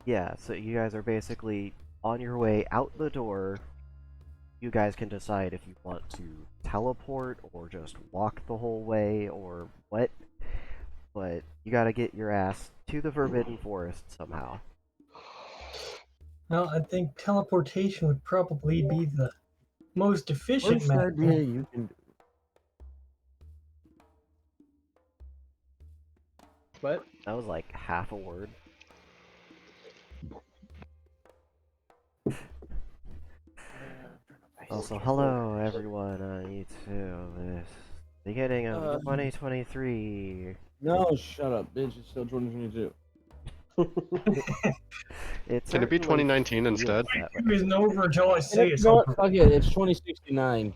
Yeah, so you guys are basically on your way out the door. You guys can decide if you want to teleport or just walk the whole way or what, but you gotta get your ass to the Forbidden Forest somehow. Well, I think teleportation would probably be the most efficient Worst method. idea you can do. What? That was like half a word. Also, hello everyone on YouTube. This beginning of 2023. No, shut up, bitch. It's still 2022. It Can it be certainly 2019 feels instead? that way. It was over until I say You know what? something. Fuck it. It's 2069.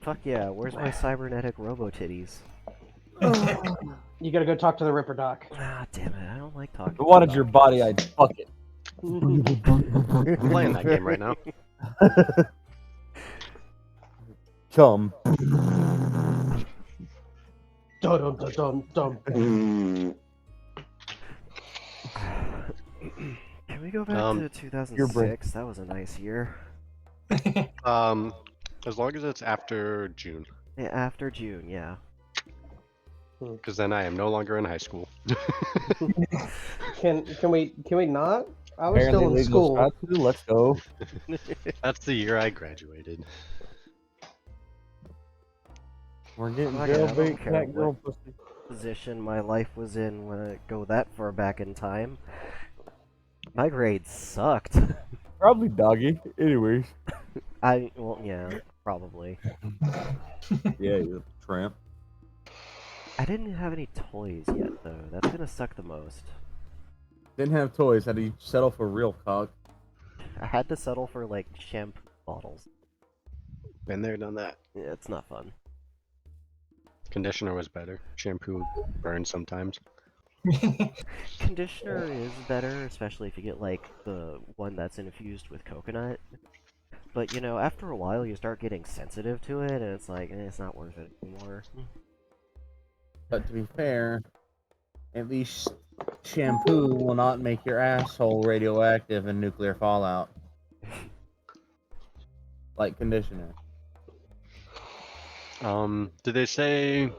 Fuck yeah, where's my cybernetic robo-titties? You gotta go talk to the Ripper Doc. Ah, damn it, I don't like talking If I wanted to your doctors. body, I'd fuck it. I'm playing that game right now. Chum. Dum dum dum dum. Can we go back to Your 2006? That was a nice year. As long as it's after June, Yeah, after June, yeah. because then I am no longer in high school. Can we not? I was Apparently still in legal school. statute. Let's go. That's the year I graduated. We're getting Okay, I don't jailbait, care cat girl what pussy. position my life was in when I go that far back in time. My grades sucked. Probably doggy. Anyways. Well, yeah, probably. Yeah, you tramp. I didn't have any toys yet, though. That's gonna suck the most. Didn't have toys. Had to settle for real cock. I had to settle for, like, shampoo bottles. Been there, done that. Yeah, it's not fun. Conditioner was better. Shampoo burns sometimes. Conditioner is better, especially if you get, like, the one that's infused with coconut. But, you know, after a while, you start getting sensitive to it, and it's like, it's not worth it anymore. But to be fair, at least shampoo will not make your asshole radioactive in nuclear fallout. Like conditioner. Did they say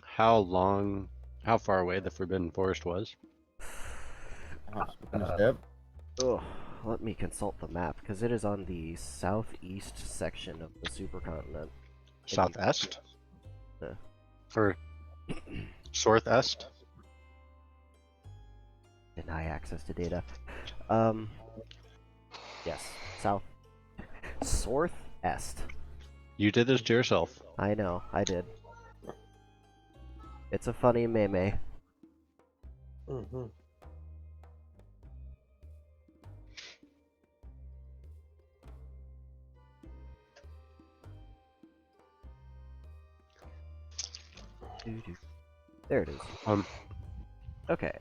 how far away the Forbidden Forest was? Skipping a step. Ugh, let me consult the map, because it is on the southeast section of the supercontinent. Southest? Yeah. For Southest? Deny access to data. Yes, south. South-est. You did this to yourself. I know, I did. It's a funny meme. Mm-hmm. There it is. Um, Okay.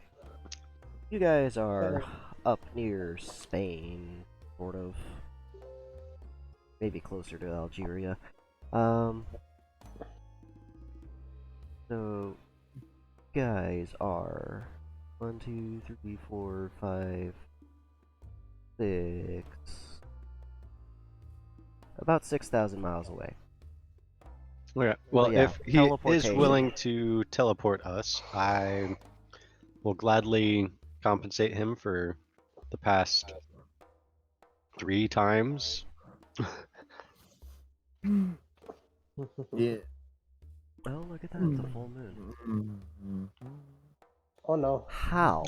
You guys are up near Spain, sort of. Maybe closer to Algeria. So, guys are 1, 2, 3, 4, 5, 6, about 6,000 miles away. okay. Well, yeah, if he is teleportation. willing to teleport us, I will gladly compensate him for the past 3 times. Yeah. Oh, look at that, it's a full moon. Oh no. How?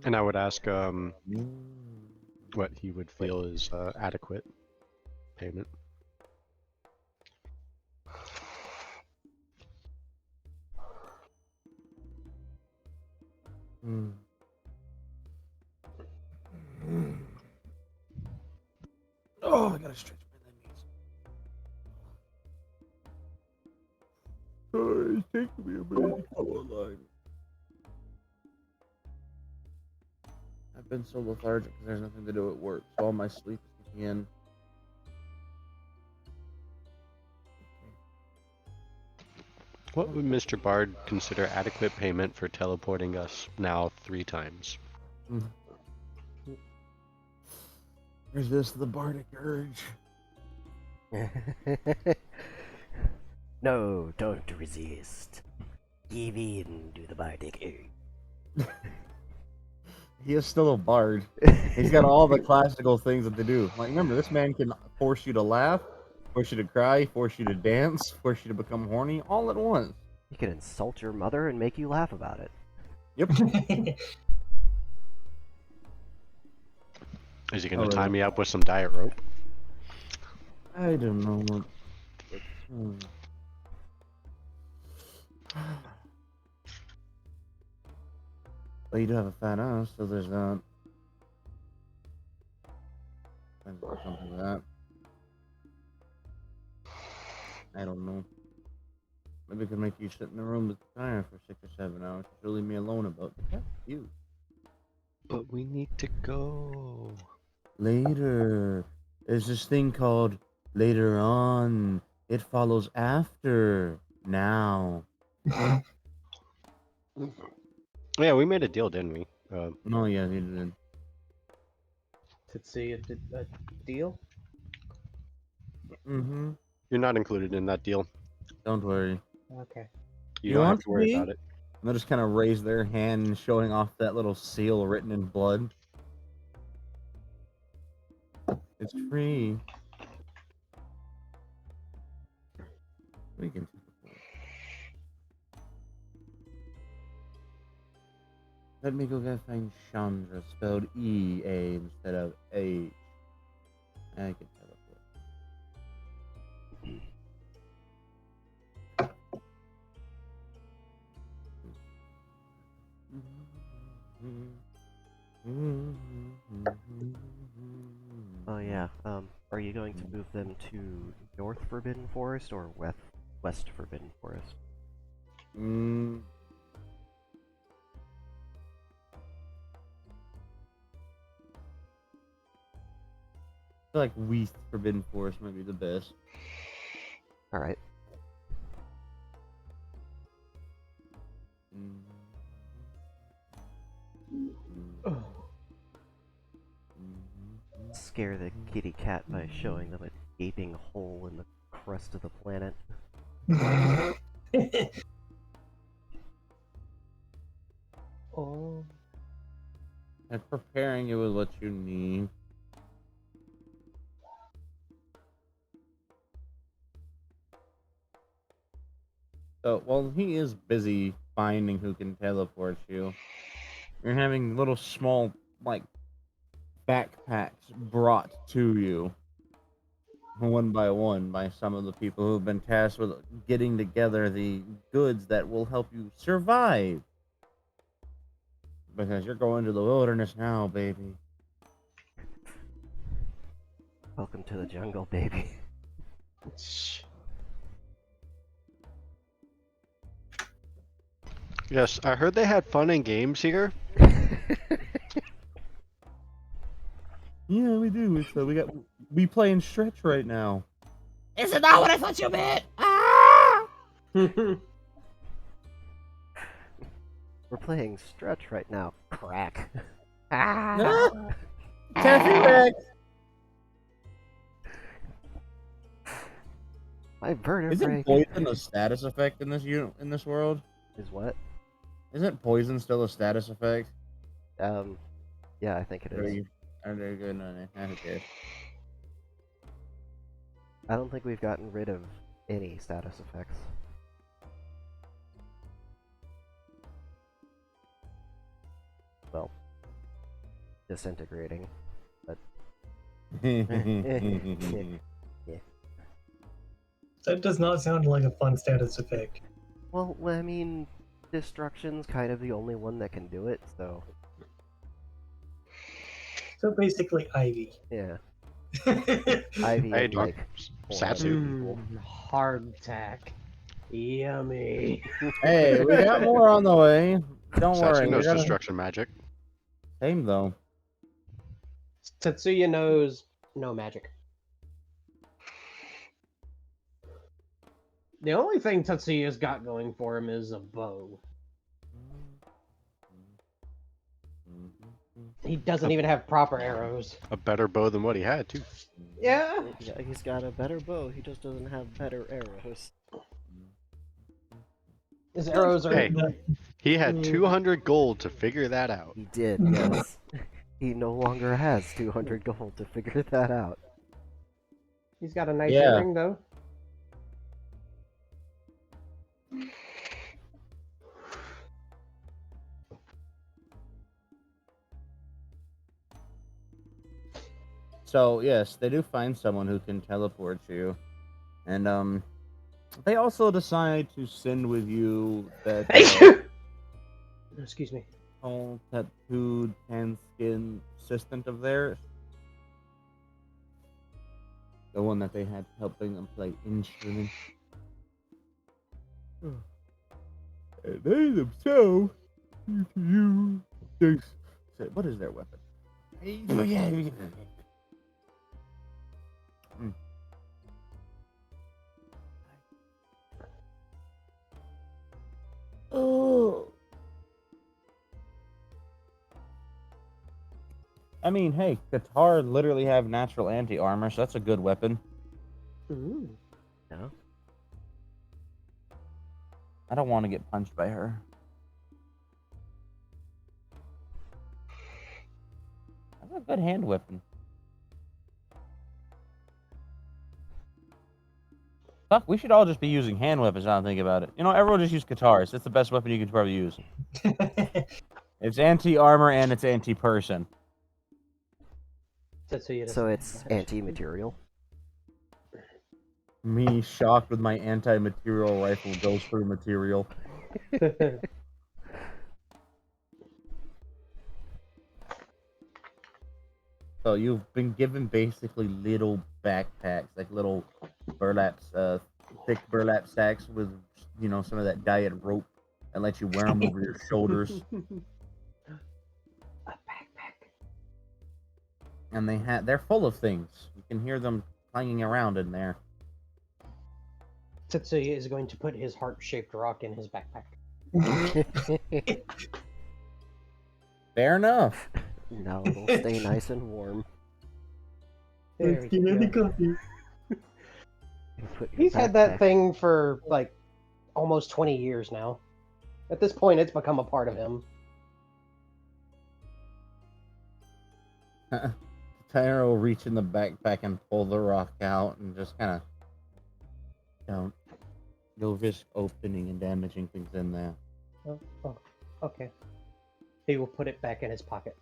And I would ask what he would feel is adequate payment. Oh, I gotta stretch my knees. It's taking me a minute to come online. I've been so lethargic because there's nothing to do at work, so all my sleep is kicking in. What would Mr. Bard consider adequate payment for teleporting us now 3 times? Resist the bardic urge. No, don't resist. Give in to the bardic urge. He is still a bard. He's got all the classical things that they do. Like, remember, this man can force you to laugh, force you to cry, force you to dance, force you to become horny, all at once. He can insult your mother and make you laugh about it. Yep. Is he going Oh, to tie really? me up with some diet rope? I don't know. Well, you do have a fat ass, so there's that. Something like that. I don't know. Maybe it could make you sit in the room with the tire for 6 or 7 hours. Just leave me alone about the pet. You. But we need to go. Later. There's this thing called later on. It follows after. Now. Yeah, we made a deal, didn't we? No, yeah, he did. Tetsuya did a deal? Mm-hmm. You're not included in that deal. Don't worry. Okay. You You don't have want to worry me? about it. And they'll just kind of raise their hand, showing off that little seal written in blood. It's free. We can. Let me go get find Chandra, spelled E-A instead of H. I can teleport. Oh yeah, are you going to move them to North Forbidden Forest or West Forbidden Forest? Mm. I feel like West Forbidden Forest might be the best. Alright. Scare the kitty cat by showing them a gaping hole in the crust of the planet. Oh. And preparing you with what you need. So, while he is busy finding who can teleport you, you're having little small, like, backpacks brought to you, one by some of the people who have been tasked with getting together the goods that will help you survive. Because you're going to the wilderness now, baby. Welcome to the jungle, baby. Yes, I heard they had fun and games here. Yeah, we do. So we play in Stretch right now. Isn't that what I thought you meant? Ah! We're playing Stretch right now. Crack. Taffy Rex! My vertebrae Isn't poison a status effect in this world? is what? Isn't poison still a status effect? Yeah, I think it is. Are they good on it? Okay. I don't think we've gotten rid of any status effects. Well, disintegrating, but That does not sound like a fun status effect. well, I mean, destruction's kind of the only one that can do it, so So basically, Ivy. yeah. Ivy Hey, and, dude. like Satsu. Hardtack. Yummy. Hey, we got more on the way. Don't Satsu worry. knows We're gonna... destruction magic. Same though. Tetsuya knows no magic. The only thing Tetsuya's got going for him is a bow. He doesn't even have proper arrows. A better bow than what he had, too. Yeah. Yeah, he's got a better bow. He just doesn't have better arrows. His arrows are. Hey. He had 200 gold to figure that out. He did, yes. He no longer has 200 gold to figure that out. He's got a nice Yeah. earring though. So yes, they do find someone who can teleport you, and they also decide to send with you that Excuse me. whole tattooed tan skin assistant of theirs, the one that they had helping them play instruments. And they themselves you what is their weapon? Oh. I mean, hey, Qatar literally have natural anti-armor, so that's a good weapon. Ooh. No? I don't want to get punched by her. That's a good hand weapon. Fuck, we should all just be using hand weapons now I think about it. You know, everyone just use Qatars. It's the best weapon you could probably use. It's anti-armor and it's anti-person. Tetsuya So doesn't it's have that. anti-material. Me shocked with my anti-material rifle goes through material. So you've been given basically little backpacks, like little thick burlap sacks with, you know, some of that diet rope and let you wear them over your shoulders. A backpack. And they're full of things. You can hear them clanging around in there. Tetsuya is going to put his heart-shaped rock in his backpack. Fair enough. No, it'll stay nice and warm. There Let's we get in the go. coffee. You put your He's had that backpack- thing for like almost 20 years now. At this point, it's become a part of him. Tyro will reach in the backpack and pull the rock out and just kind of don't go risk opening and damaging things in there. Oh, okay. He will put it back in his pocket.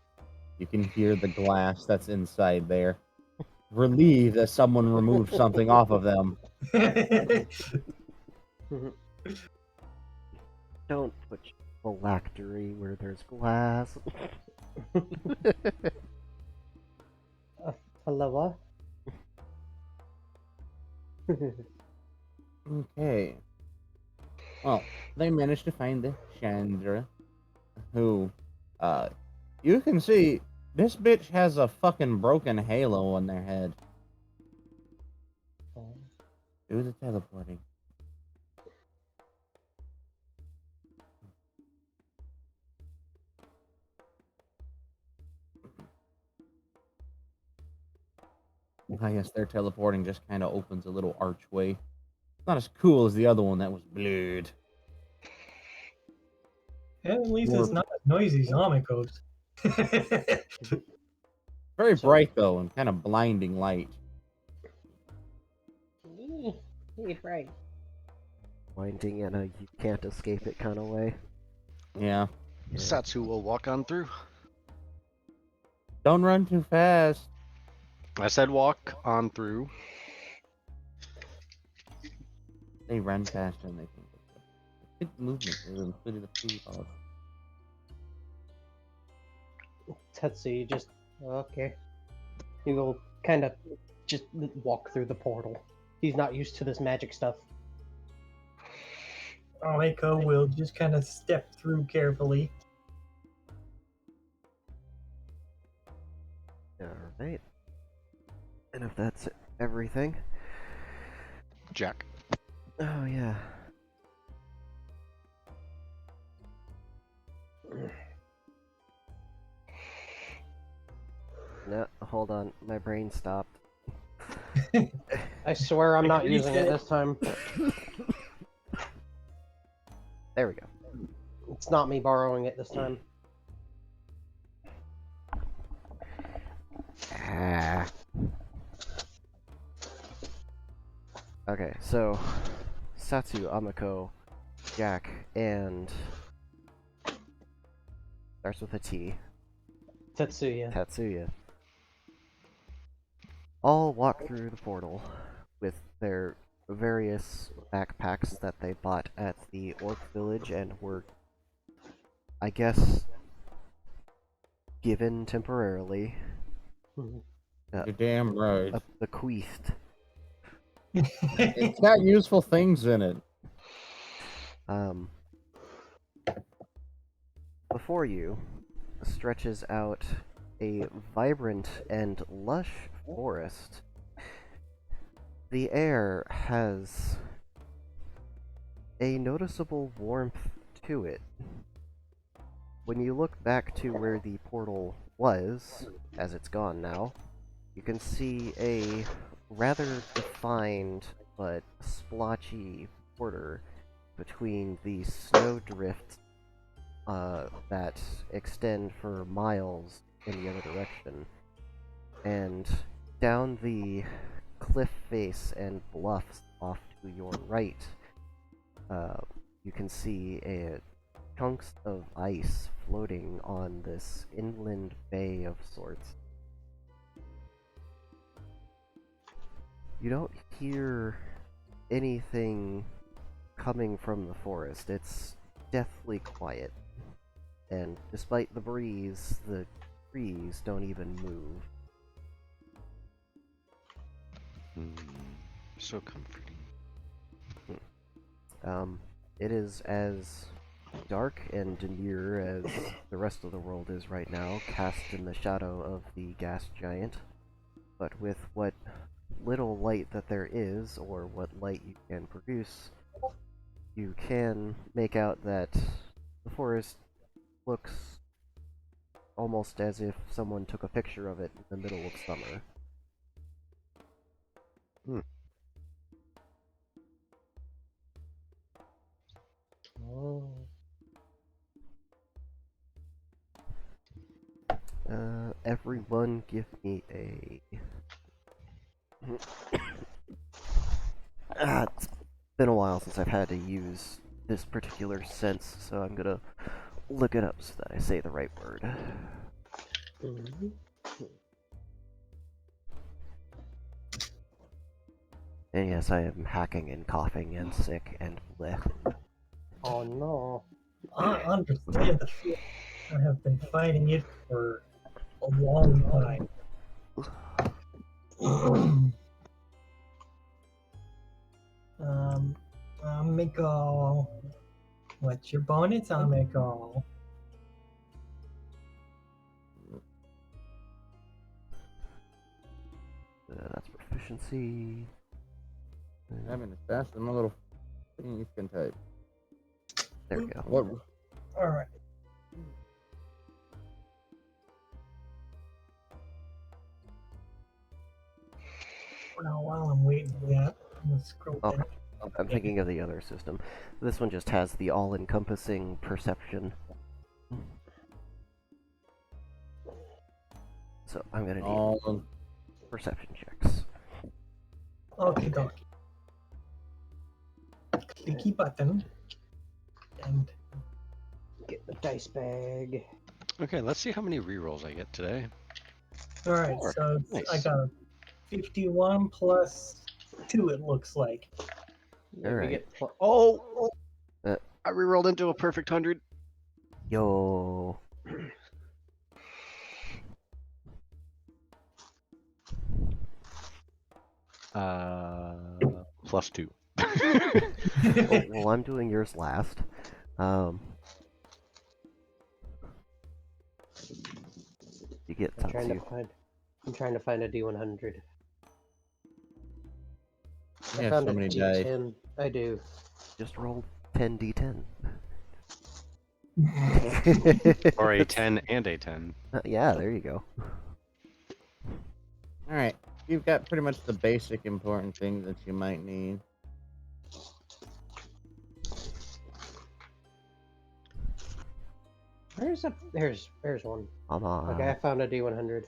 You can hear the glass that's inside there. Relieved that someone removed something off of them. Don't put your phylactery where there's glass. Hello? Okay. Well, they managed to find the Chandra, who, you can see this bitch has a fucking broken halo on their head. Do the teleporting. I guess their teleporting just kind of opens a little archway. It's not as cool as the other one that was blurred. At least it's not as noisy as Amiko's. Very So- bright though, and kind of blinding light. He's right. Winding in a you can't escape it kind of way. Yeah. Yeah. Satsu will walk on through. Don't run too fast. I said walk on through. They run faster than they can. Good movement, including the free balls. Tetsuya just okay. He will kind of just walk through the portal. He's not used to this magic stuff. Amiko will just kind of step through carefully. Alright. And if that's everything, Jack. Oh, yeah. No, hold on. My brain stopped. I swear I'm not Reset using it it. this time. There we go. It's not me borrowing it this time. Ah. Okay, so Satsu, Amako, Jack, and starts with a T. Tetsuya. Tatsuya all walk through the portal with their various backpacks that they bought at the Orc Village and were, I guess, given temporarily, Mhm. You're damn right. bequeathed. It's got useful things in it. Before you stretches out a vibrant and lush forest. The air has a noticeable warmth to it. When you look back to where the portal was, as it's gone now, you can see a rather defined but splotchy border between the snowdrifts that extend for miles in the other direction, and down the cliff face and bluffs off to your right, you can see chunks of ice floating on this inland bay of sorts. You don't hear anything coming from the forest. It's deathly quiet. And despite the breeze, the trees don't even move. So comforting. It is as dark and demure as the rest of the world is right now, cast in the shadow of the gas giant. But with what little light that there is, or what light you can produce, you can make out that the forest looks almost as if someone took a picture of it in the middle of summer. Oh. Everyone give me a... It's been a while since I've had to use this particular sense, so I'm gonna look it up so that I say the right word. Mhm. And yes, I am hacking and coughing and sick and bleh. Oh no. I understand the feeling. I have been fighting it for a long time. Amigo. What's your bonus, amigo? That's proficiency. Having as fast as my little thing can type. There we go. What? Alright. Now, while I'm waiting for that, I'm gonna scroll Oh, down. I'm thinking of the other system. This one just has the all-encompassing perception. So I'm gonna need All perception checks. Okay, dokie. Clicky button. And Get the dice bag. Okay, let's see how many rerolls I get today. alright, 4. so Nice. I got a 51 plus 2, it looks like. Yeah, All we right. get Oh! Uh. I rerolled into a perfect 100. Yo. Plus 2. Well, I'm doing yours last. You get I'm trying to Tatsu. find. I'm trying to find a D100. I have found so a many dice. D10. I do. Just roll 10d10. Or a 10 and a 10. Yeah, there you go. Alright, you've got pretty much the basic important things that you might need. There's one. Come on. Okay, I found a D100.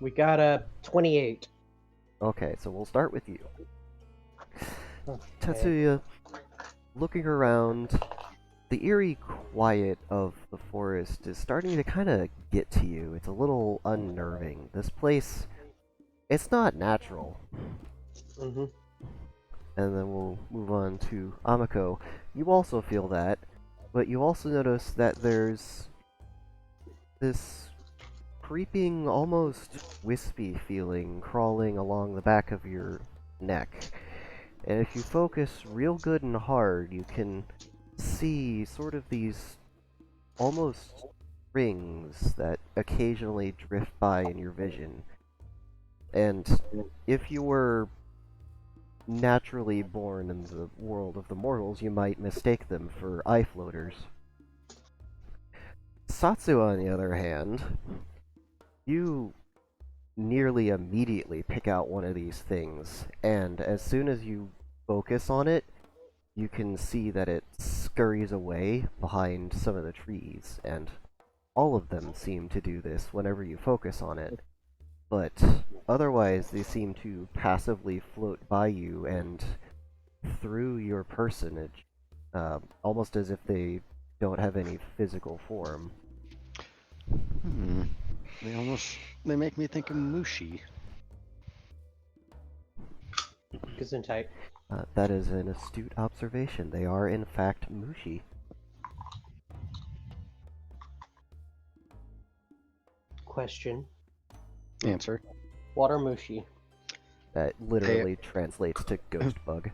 We got a 28. Okay, so we'll start with you. Okay. Tetsuya, looking around, the eerie quiet of the forest is starting to kind of get to you. It's a little unnerving. This place, it's not natural. Mm-hmm. And then we'll move on to Amako. You also feel that, but you also notice that there's this creeping, almost wispy feeling crawling along the back of your neck. And if you focus real good and hard, you can see sort of these almost rings that occasionally drift by in your vision. And if you were naturally born in the world of the mortals, you might mistake them for eye floaters. Satsu, on the other hand, you nearly immediately pick out one of these things, and as soon as you focus on it, you can see that it scurries away behind some of the trees, and all of them seem to do this whenever you focus on it. But otherwise, they seem to passively float by you and through your personage, almost as if they don't have any physical form. Hmm. They make me think of Mushi. Gesundheit. That is an astute observation. They are, in fact, Mushi. Question. Answer. Water mushi. That literally translates to ghost bug.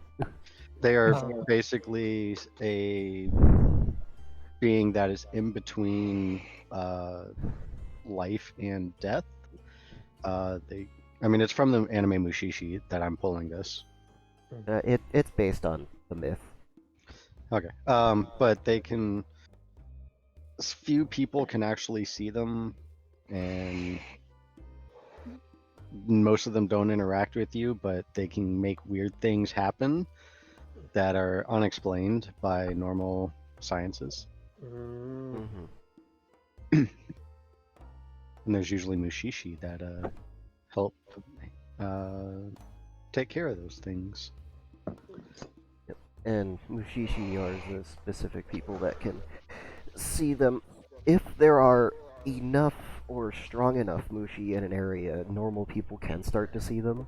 They are Oh. basically a being that is in between life and death. It's from the anime Mushishi that I'm pulling this. It's based on the myth. Okay. But they can. Few people can actually see them, and most of them don't interact with you, but they can make weird things happen that are unexplained by normal sciences. Mm. Mm-hmm. And there's usually Mushishi that help take care of those things. And Mushishi are the specific people that can see them. If there are enough or strong enough Mushi in an area, normal people can start to see them.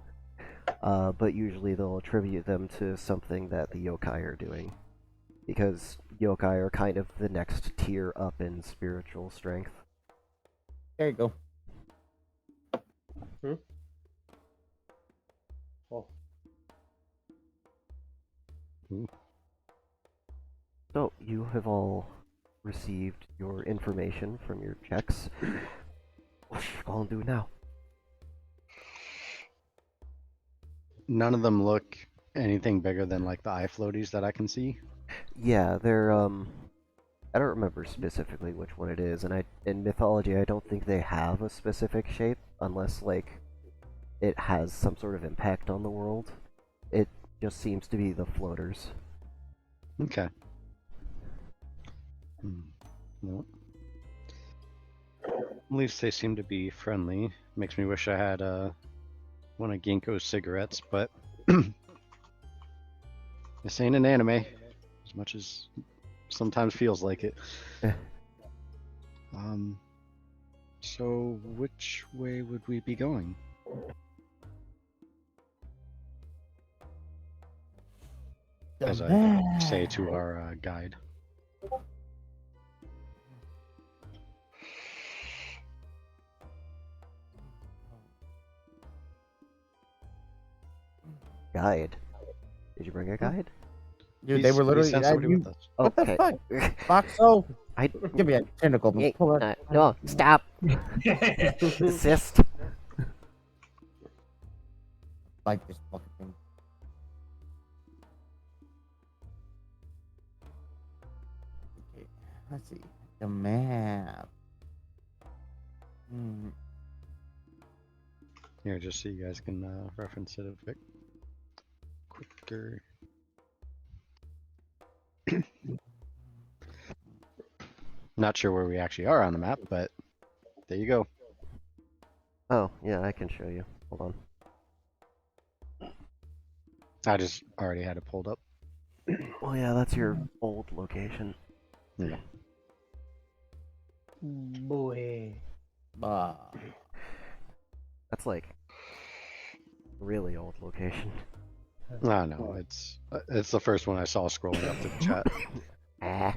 But usually they'll attribute them to something that the yokai are doing. Because yokai are kind of the next tier up in spiritual strength. There you go. Oh. So, you have all received your information from your checks. What you gonna do now? None of them look anything bigger than like the eye floaties that I can see. Yeah, they're, I don't remember specifically which one it is, and in mythology, I don't think they have a specific shape, unless, like, it has some sort of impact on the world. It just seems to be the floaters. Okay. Well, at least they seem to be friendly. Makes me wish I had one of Ginkgo's cigarettes, but this ain't an anime, as much as sometimes feels like it. Eh. So which way would we be going? As I say to our guide. Guide. Did you bring a guide? Dude, they were We literally. sent somebody with us. What Okay. the fuck? Foxo! I Give me a tentacle. Hey, Pull it. no, stop. Assist. like this fucking thing. Okay, let's see. The map. Hmm. Here, just so you guys can reference it a bit quicker. Not sure where we actually are on the map, but there you go. Oh, yeah, I can show you. Hold on. I just already had it pulled up. Well, yeah, that's your old location. Yeah. Boy. Ah. That's like really old location. No, no, it's the first one I saw scrolling up to the chat. Ah.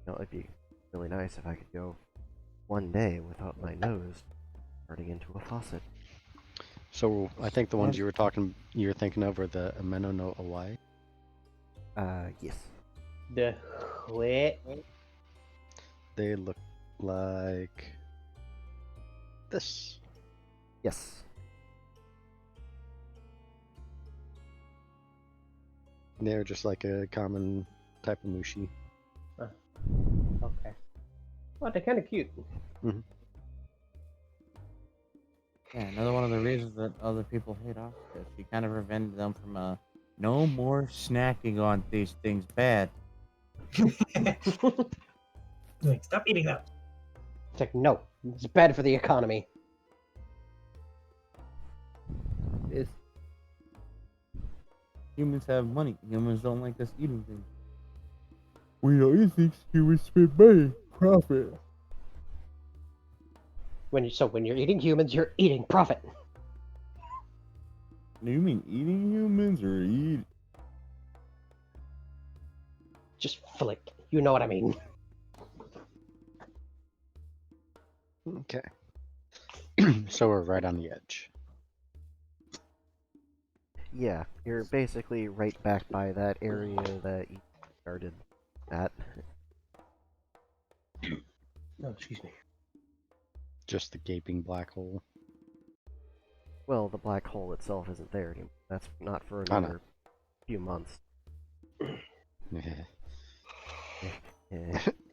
You know, it'd be really nice if I could go one day without my nose turning into a faucet. So I think the ones you were thinking of are the Ameno no Awai. Yes. The wait. They look like this. Yes. They're just like a common type of mushi. Okay. Well, they're kind of cute. Yeah, another one of the reasons that other people hate Oscar. She kind of prevented them from no more snacking on these things bad. Like, stop eating that. It's like, no, it's bad for the economy. It's humans have money. Humans don't like us eating things. We don't eat things. Humans spend money, profit. When you're eating humans, you're eating profit. Do you mean eating humans or eat? Just flick. You know what I mean. Okay. So we're right on the edge. Yeah, you're basically right back by that area that you started at. Oh, excuse me. Just the gaping black hole. Well, the black hole itself isn't there anymore. That's not for Oh, no. another few months. Yeah,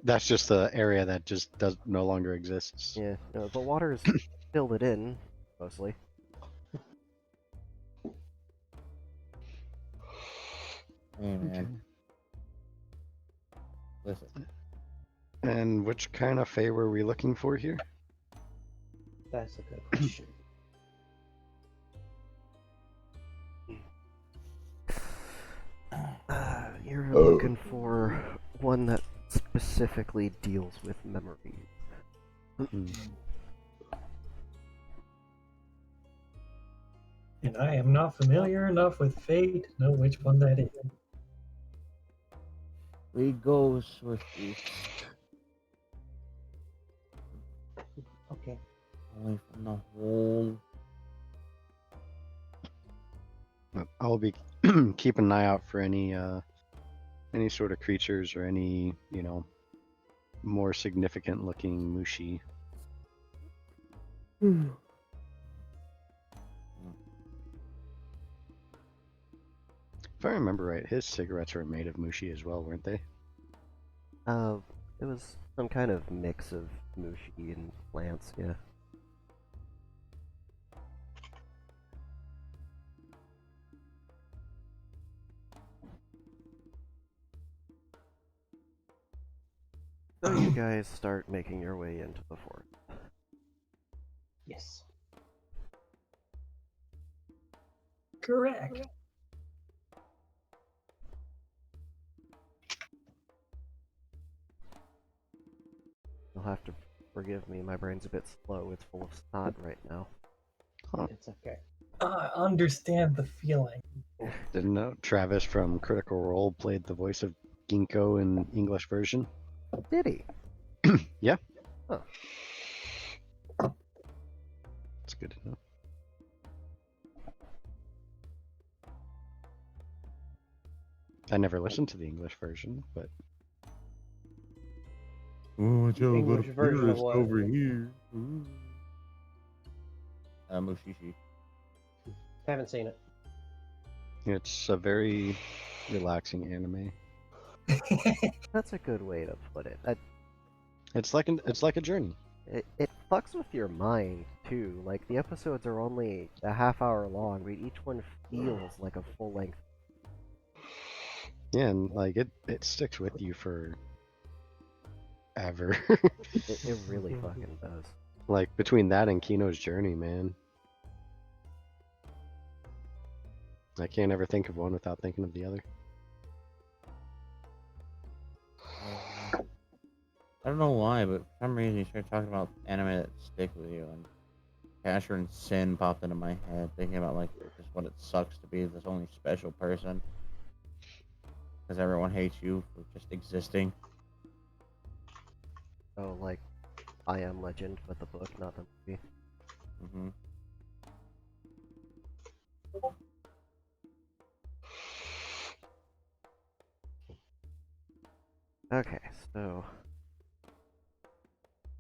That's just the area that just no longer exists. yeah. No, the water's filled it in, mostly. Hey man, Okay. listen. And which kind of Fae were we looking for here? That's a good question. You're looking for one that specifically deals with memories. Hmm. And I am not familiar enough with Fate to know which one that is. We go with the Okay. away from the hole. I'll be keeping an eye out for any sort of creatures or any, more significant looking mushi. If I remember right, his cigarettes were made of mushi as well, weren't they? It was some kind of mix of mushi and plants, yeah. So you guys start making your way into the forest. Yes. Correct. You'll have to forgive me, my brain's a bit slow. It's full of snot right now. It's okay. I understand the feeling. Didn't know Travis from Critical Role played the voice of Ginkgo in English version. Did he? Yeah. Huh. It's good to know. I never listened to the English version, but Oh, watch out, English little version of purist what? over here. Ooh. Mushishi. Haven't seen it. It's a very relaxing anime. That's a good way to put it. It's like a journey. It fucks with your mind too. Like the episodes are only a half hour long, but each one feels like a full length. Yeah, and like it sticks with you for ever. It really fucking does. Like between that and Kino's Journey, man. I can't ever think of one without thinking of the other. I don't know why, but for some reason you started talking about anime that stick with you, and Casher and Sin popped into my head, thinking about like just what it sucks to be this only special person, because everyone hates you for just existing. Oh, like I Am Legend, but the book, not the movie. Hmm. Okay, so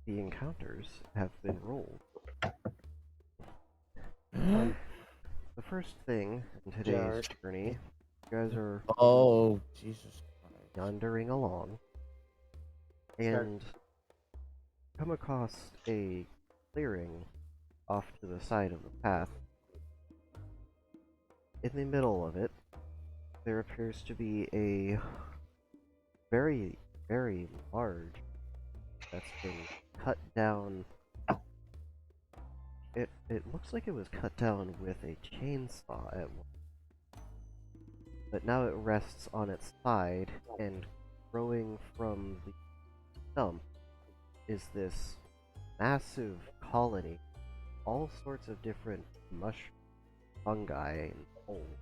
the encounters have been rolled. The first thing in today's journey, you guys are Oh, Jesus Christ. yandering along and come across a clearing off to the side of the path. In the middle of it, there appears to be a very, very large that's been cut down. It looks like it was cut down with a chainsaw at one, but now it rests on its side, and growing from the stump is this massive colony, all sorts of different mushroom, fungi, and mold.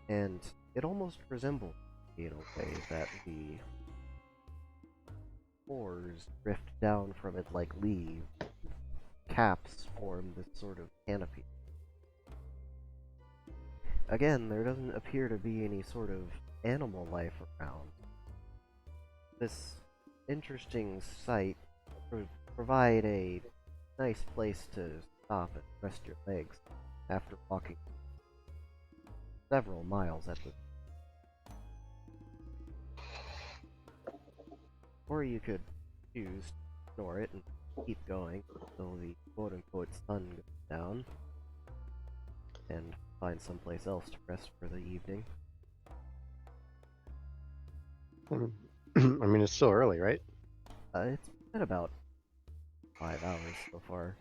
And it almost resembles, in a way, that the spores drift down from it like leaves. Caps form this sort of canopy. Again, there doesn't appear to be any sort of animal life around. This interesting sight provide a nice place to stop and rest your legs after walking several miles at this. Or you could choose to ignore it and keep going until the quote-unquote sun goes down and find someplace else to rest for the evening. I mean, it's still early, right? It's been about 5 hours so far.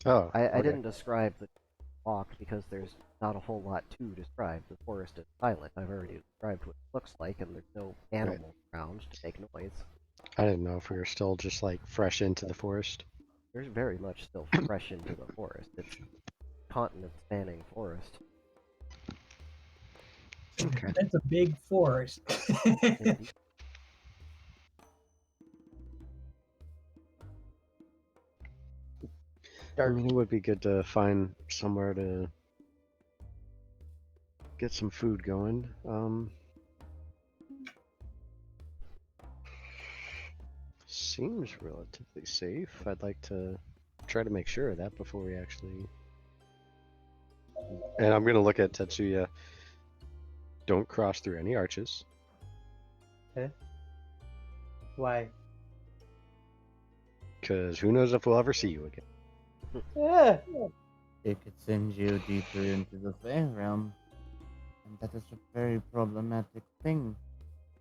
Oh, I okay. didn't describe the walk because there's not a whole lot to describe. The forest is silent. I've already described what it looks like, and there's no animal around to make noise. I didn't know if we were still just like fresh into the forest. There's very much still fresh into the forest. It's continent-spanning forest. Okay. That's a big forest. Indeed. I mean, it would be good to find somewhere to get some food going. Seems relatively safe. I'd like to try to make sure of that before we actually. And I'm gonna look at Tetsuya. Don't cross through any arches. Why? Because who knows if we'll ever see you again. Yeah. It could send you deeper into the Fae realm, and that is a very problematic thing.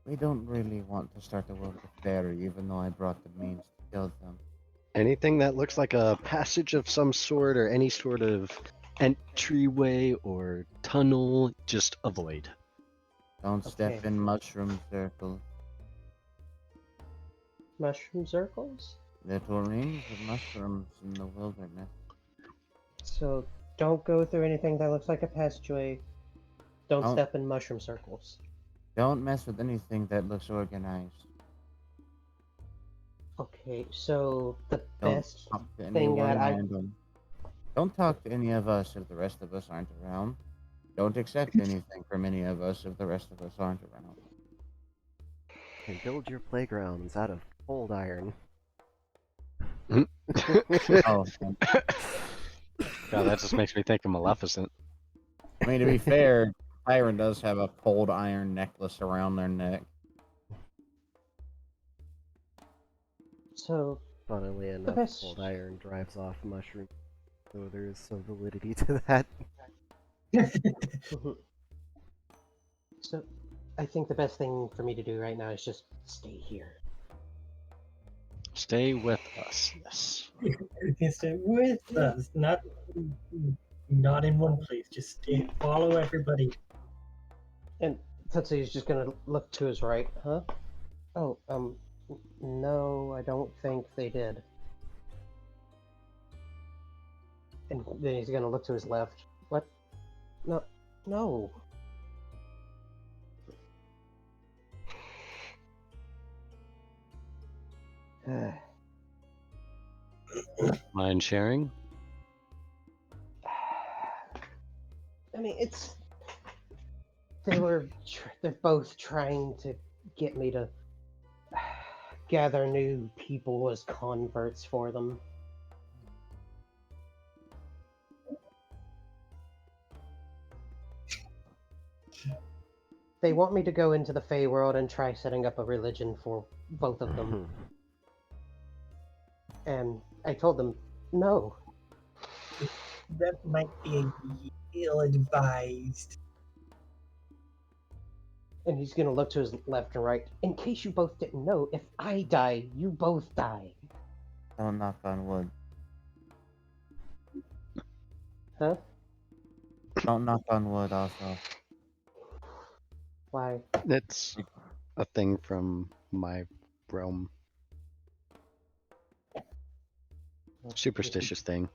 We don't really want to start a world of fairy, even though I brought the means to kill them. Anything that looks like a passage of some sort or any sort of entryway or tunnel, just avoid. Don't step Okay. in mushroom circles. Mushroom circles? Little rings of mushrooms in the wilderness. So don't go through anything that looks like a passageway. Don't Oh. step in mushroom circles. Don't mess with anything that looks organized. Okay, so the Don't best talk to thing anyone that I random. Don't talk to any of us if the rest of us aren't around. Don't accept anything from any of us if the rest of us aren't around. And build your playgrounds out of cold iron. Oh, God, that just makes me think of Maleficent. I mean, to be fair, Tyron does have a cold iron necklace around their neck. So, Funnily enough, best- cold iron drives off mushrooms, so there is some validity to that. so, I think the best thing for me to do right now is just stay here. Stay with us. Yes. Stay with us, not in one place. Just stay, follow everybody. And Tetsuya's just gonna look to his right, huh? Oh, no, I don't think they did. And then he's gonna look to his left. What? No, no. Mind sharing? I mean, it's. They're both trying to get me to gather new people as converts for them. They want me to go into the Fey world and try setting up a religion for both of them. And I told them, no. That might be ill-advised. And he's gonna look to his left and right. In case you both didn't know, if I die, you both die. Don't knock on wood. Huh? Don't knock on wood, also. Why? It's a thing from my realm. Superstitious thing.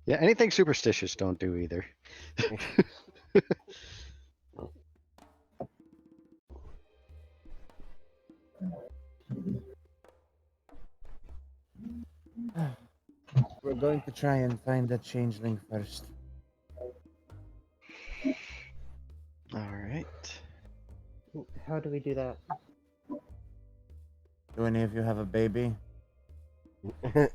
Yeah, anything superstitious don't do either. We're going to try and find that changeling first. Alright. How do we do that? Do any of you have a baby? Oh,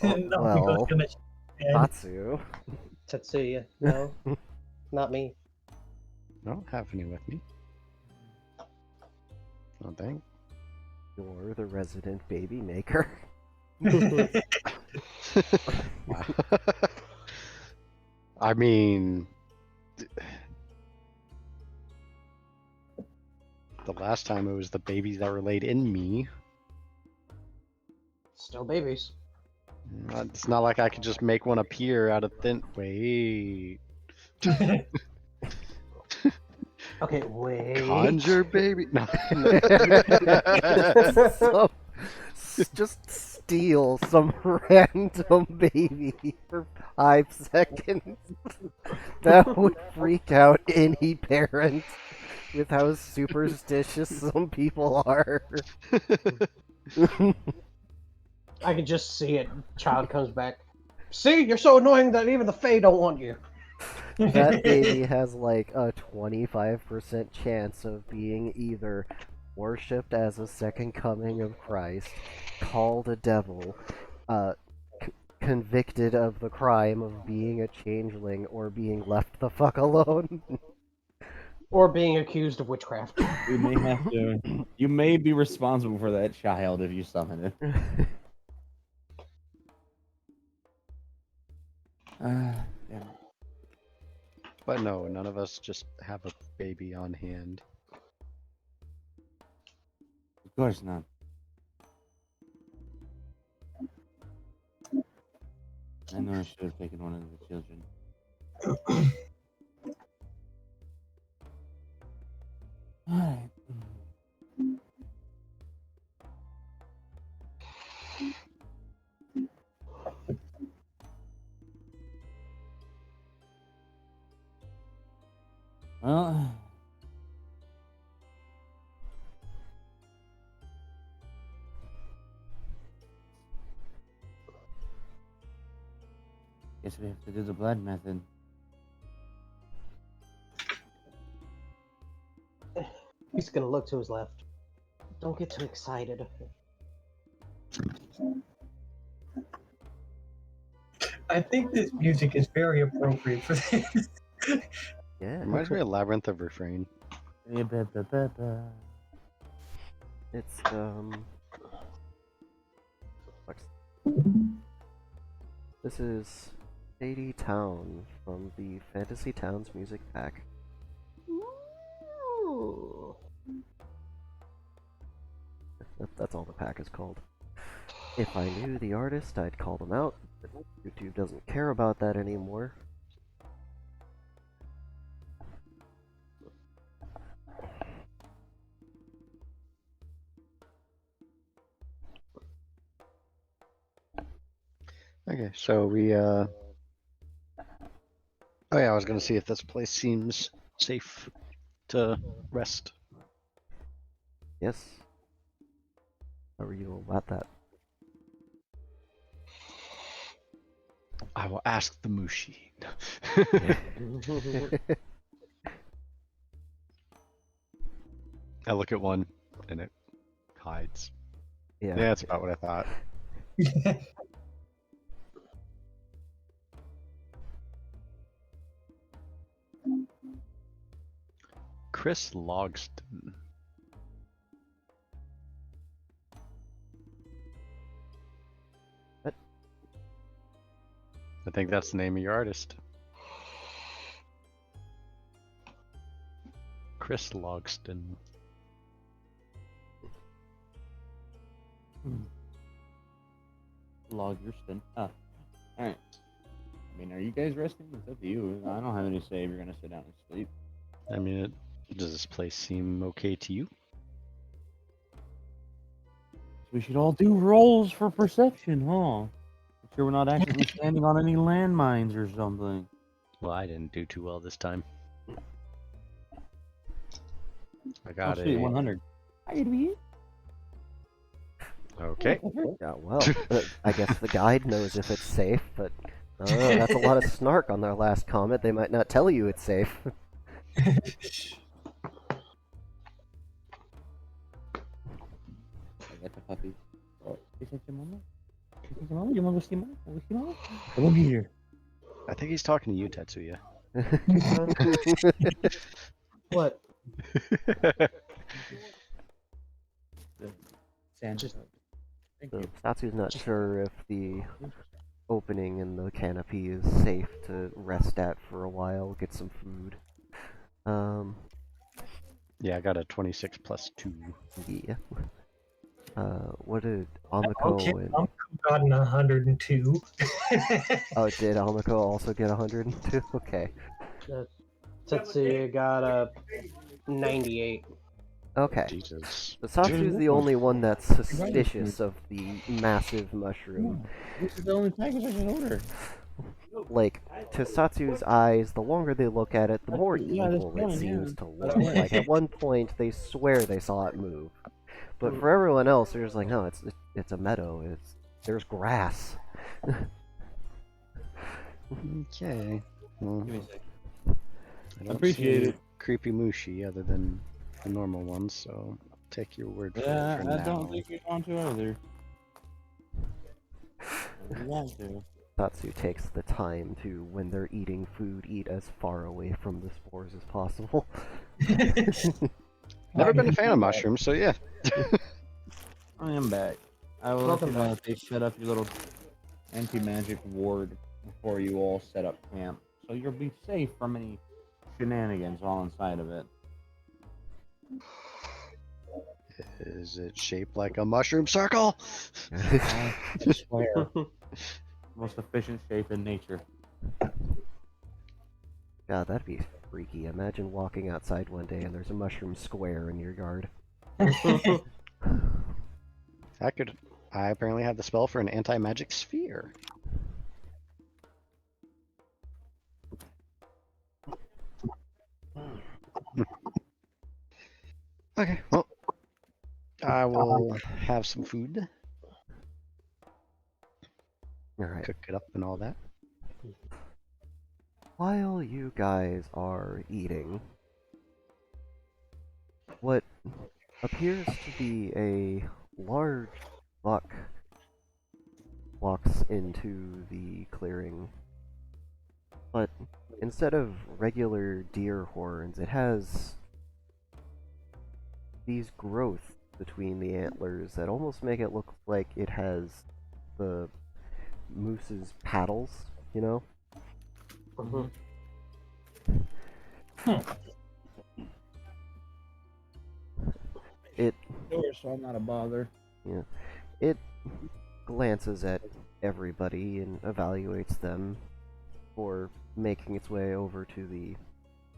No, well, because Tatsu. Tetsuya? No, not me. I don't have any with me. Oh, dang. You're the resident baby maker. I mean, the last time it was the babies that were laid in me. Still babies. It's not like I could just make one appear out of thin. Wait. Okay, wait. Conjure baby. No. So, just steal some random baby for 5 seconds. That would freak out any parent with how superstitious some people are. I can just see it. Child comes back. See, you're so annoying that even the Fae don't want you. That baby has like a 25% chance of being either worshipped as a second coming of Christ, called a devil, convicted of the crime of being a changeling, or being left the fuck alone. Or being accused of witchcraft. We may have to. You may be responsible for that child if you summon it. Yeah. But no, none of us just have a baby on hand. Of course not. I know I should have taken one of the children. Alright. Well, guess we have to do the blood method. He's gonna look to his left. Don't get too excited. I think this music is very appropriate for this. Yeah. Reminds me of Labyrinth of Refrain. It's what's- this is Shady Town from the Fantasy Towns music pack. That's all the pack is called. If I knew the artist, I'd call them out, but YouTube doesn't care about that anymore. Okay, so we oh yeah, I was gonna see if this place seems safe to rest. Yes. How are you about that? I will ask the Mushi. I look at one and it hides. Yeah. Yeah, that's about what I thought. Chris Logston. What? I think that's the name of your artist. Chris Logston. Logerston. Ah. Alright. I mean, are you guys resting? It's up to you. I don't have any say if you're gonna sit down and sleep. I mean, does this place seem okay to you? We should all do rolls for perception, huh? Make sure we're not actively standing on any landmines or something. Well, I didn't do too well this time. I got Oh, sweet, a 100. I could be. okay. Yeah, well, I guess the guide knows if it's safe, but that's a lot of snark on their last comment. They might not tell you it's safe. I got the puppy. Oh, is that your mama? Is that your mama? You wanna go see mama? Wanna go see mama? Come over here. I think he's talking to you, Tetsuya. What? Sand. Just- Thank So you. Satsu's not sure if the opening in the canopy is safe to rest at for a while, get some food. Yeah, I got a 26 plus 2. Yeah. What did Amiko Okay, and... I'm gotten 102. Oh, did Amiko also get 102? Okay. Tetsuya got a 98. Okay. Jesus. So Satsu's the only one that's suspicious of the massive mushroom. This is the only package I can order. Like, to Satsu's eyes, the longer they look at it, the more Yeah, that's evil it fine, seems yeah. to look. Like, at one point, they swear they saw it move. But for everyone else, they're just like, no, it's a meadow. There's grass. Okay. Well, Give me a sec. I don't Appreciate see it. creepy Mushi other than the normal ones, so take your word for Yeah, it for I now. don't think you want to either. You want to. Satsu takes the time to, when they're eating food, eat as far away from the spores as possible. Never been a fan of mushrooms, so yeah. I am back. I will let Welcome you know back. if they set up your little anti-magic ward before you all set up camp. So you'll be safe from any shenanigans all inside of it. Is it shaped like a mushroom circle? I swear. Most efficient shape in nature. God, that'd be freaky. Imagine walking outside one day and there's a mushroom square in your yard. I apparently have the spell for an anti-magic sphere. Okay, well, I will have some food, Alright. cook it up and all that. While you guys are eating, what appears to be a large buck walks into the clearing. But instead of regular deer horns, it has these growth between the antlers that almost make it look like it has the moose's paddles, you know? Mhm. It Sure, so I'm not a bother. it glances at everybody and evaluates them before making its way over to the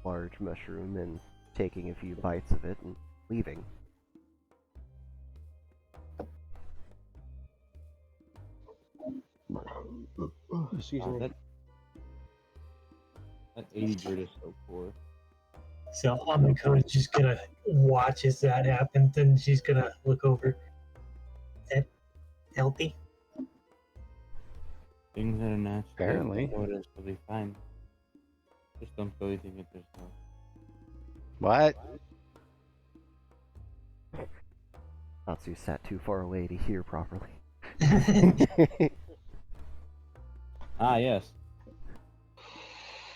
large mushroom and taking a few bites of it and leaving. Excuse me. That 80 grid is so poor. So Amiko is just gonna watch as that happens, and she's gonna look over. Is that healthy? Things that are natural. Apparently. Notice will be fine. Just don't go eating it yourself. What? Natsu sat too far away to hear properly. Ah, yes.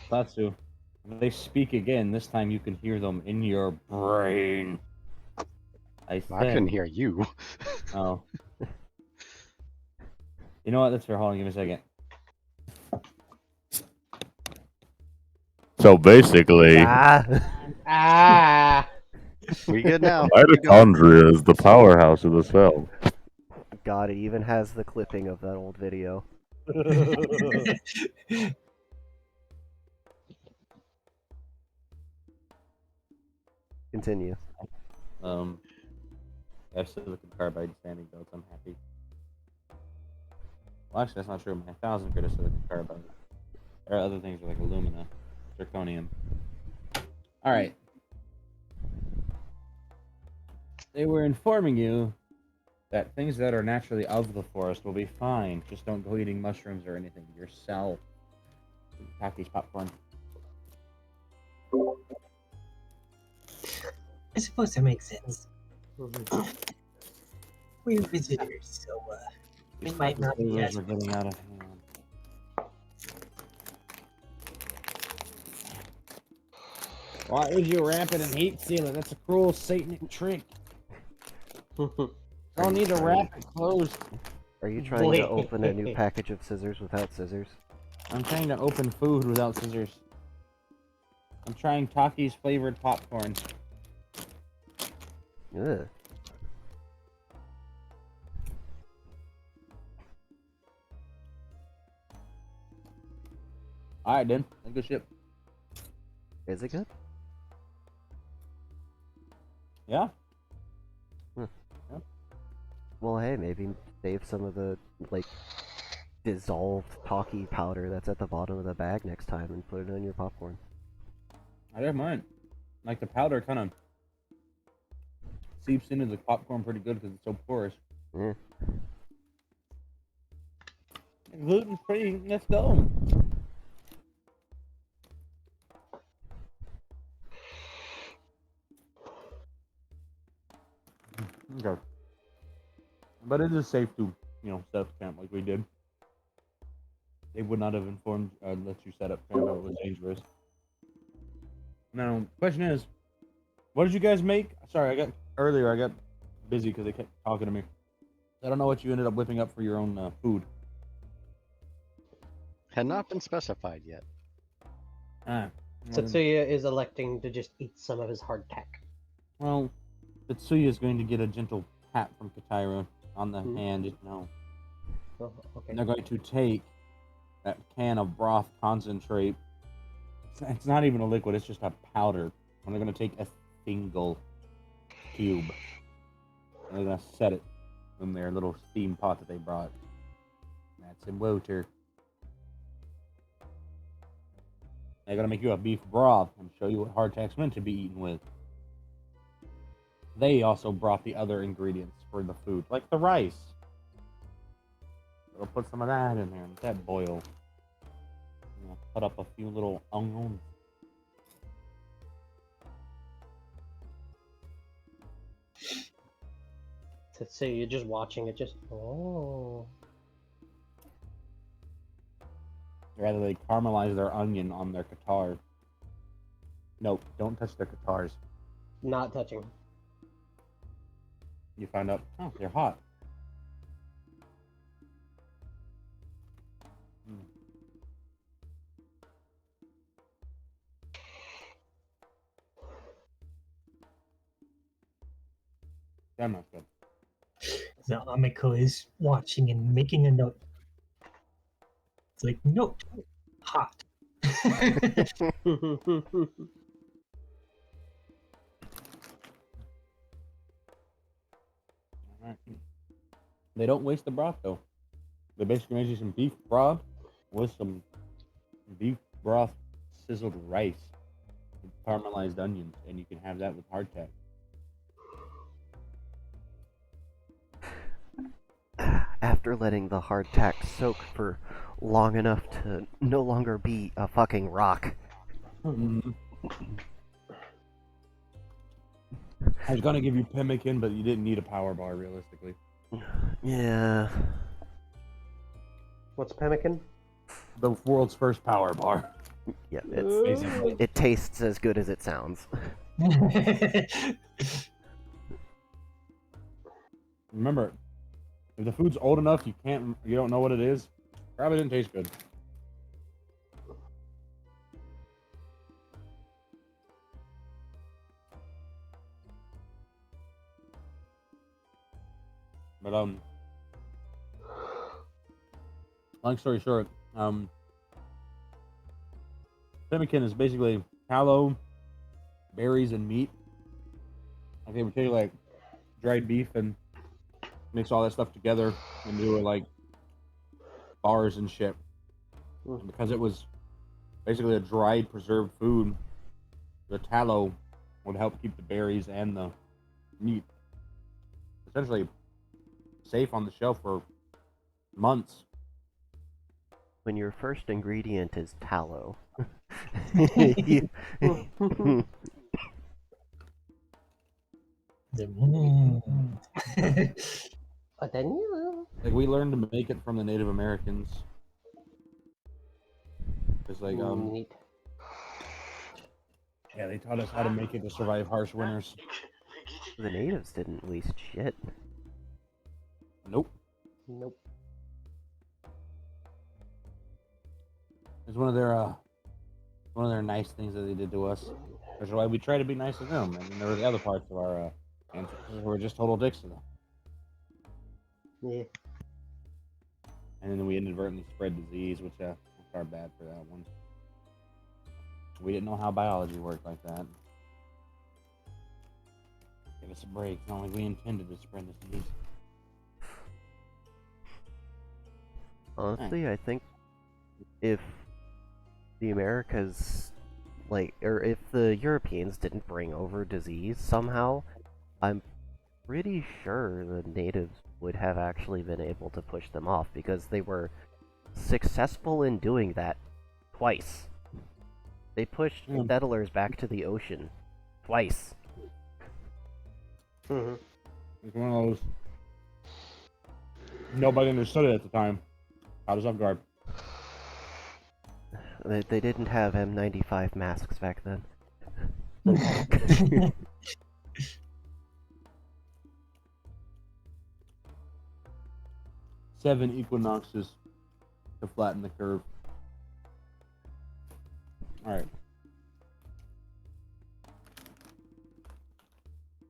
Tatsu. When they speak again, this time you can hear them in your brain. I I couldn't said. hear you. Oh. You know what? That's fair. Hold on, give me a second. So basically, Ah! Ah! We good now? mitochondria is the powerhouse of the cell. God, it even has the clipping of that old video. Continue. I have silicon carbide standing belts. I'm happy. Well, actually, that's not true. My 1000 grit is silicon carbide. There are other things like alumina, zirconium. All right. They were informing you that things that are naturally of the forest will be fine. Just don't go eating mushrooms or anything yourself. Pack these popcorn. I suppose that makes sense. Mhm. We're visitors, so we might not be Flavors as. are getting out of hand. Why would you wrap it in heat seal it? That's a cruel satanic trick. Don't need to wrap it closed. Are you trying to Wait. open a new package of scissors without scissors? I'm trying to open food without scissors. I'm trying Takis flavored popcorn. Ugh. Alright, then. That's good shit. Is it good? Yeah? Well, hey, maybe save some of the, like, dissolved talkie powder that's at the bottom of the bag next time and put it in your popcorn. I don't mind. Like the powder kind of seeps into the popcorn pretty good because it's so porous. Yeah. Gluten free, let's go. Okay. But it is safe to, set up camp like we did. They would not have informed, let you set up camp if it was dangerous. Now, question is, what did you guys make? Sorry, I got busy because they kept talking to me. I don't know what you ended up whipping up for your own food. Had not been specified yet. Ah. Tetsuya is electing to just eat some of his hardtack. Well, Tetsuya is going to get a gentle pat from Katairo on the hand, Oh, okay. And they're going to take that can of broth concentrate. It's not even a liquid, it's just a powder. And they're going to take a single cube. And they're going to set it in their little steam pot that they brought. That's in water. They're going to make you a beef broth and show you what hardtack's meant to be eaten with. They also brought the other ingredients for the food, like the rice. We'll put some of that in there and let that boil. And I'll cut up a few little onions. Tetsuya just watching it, just oh. Rather, they caramelize their onion on their Qatar. No, don't touch their Qatars. Not touching. You find out, oh, they're hot. Mm. Damn, that's good. So Amiko is watching and making a note. It's like, note, hot. Alright. They don't waste the broth though. They basically make you some beef broth with some beef broth sizzled rice with caramelized onions, and you can have that with hardtack. After letting the hardtack soak for long enough to no longer be a fucking rock. Mm-hmm. I was gonna give you pemmican, but you didn't need a power bar realistically. Yeah. What's pemmican? The world's first power bar. Yeah, it's Basically. it tastes as good as it sounds. Remember, if the food's old enough, you don't know what it is. Probably didn't taste good. But long story short, pemmican is basically tallow, berries, and meat. Like they would take like dried beef and mix all that stuff together and do like bars and shit. And because it was basically a dried, preserved food, the tallow would help keep the berries and the meat essentially safe on the shelf for months. When your first ingredient is tallow. You- But then you. Like we learned to make it from the Native Americans. It's like Neat. yeah, they taught us how to make it to survive harsh winters. The natives didn't waste shit. Nope. Nope. It's one of their nice things that they did to us. Which is why we try to be nice to them. And then there were the other parts of our ancestors who were just total dicks to them. Yeah. And then we inadvertently spread disease, which was our bad for that one. We didn't know how biology worked like that. Give us a break. It's not like we intended to spread this disease. Honestly, I think if the Americas, or if the Europeans didn't bring over disease somehow, I'm pretty sure the natives would have actually been able to push them off because they were successful in doing that twice. They pushed settlers back to the ocean twice. Mm-hmm. It's one of those. Nobody understood it at the time. Caught us off guard. They didn't have M95 masks back then. 7 equinoxes to flatten the curve. Alright.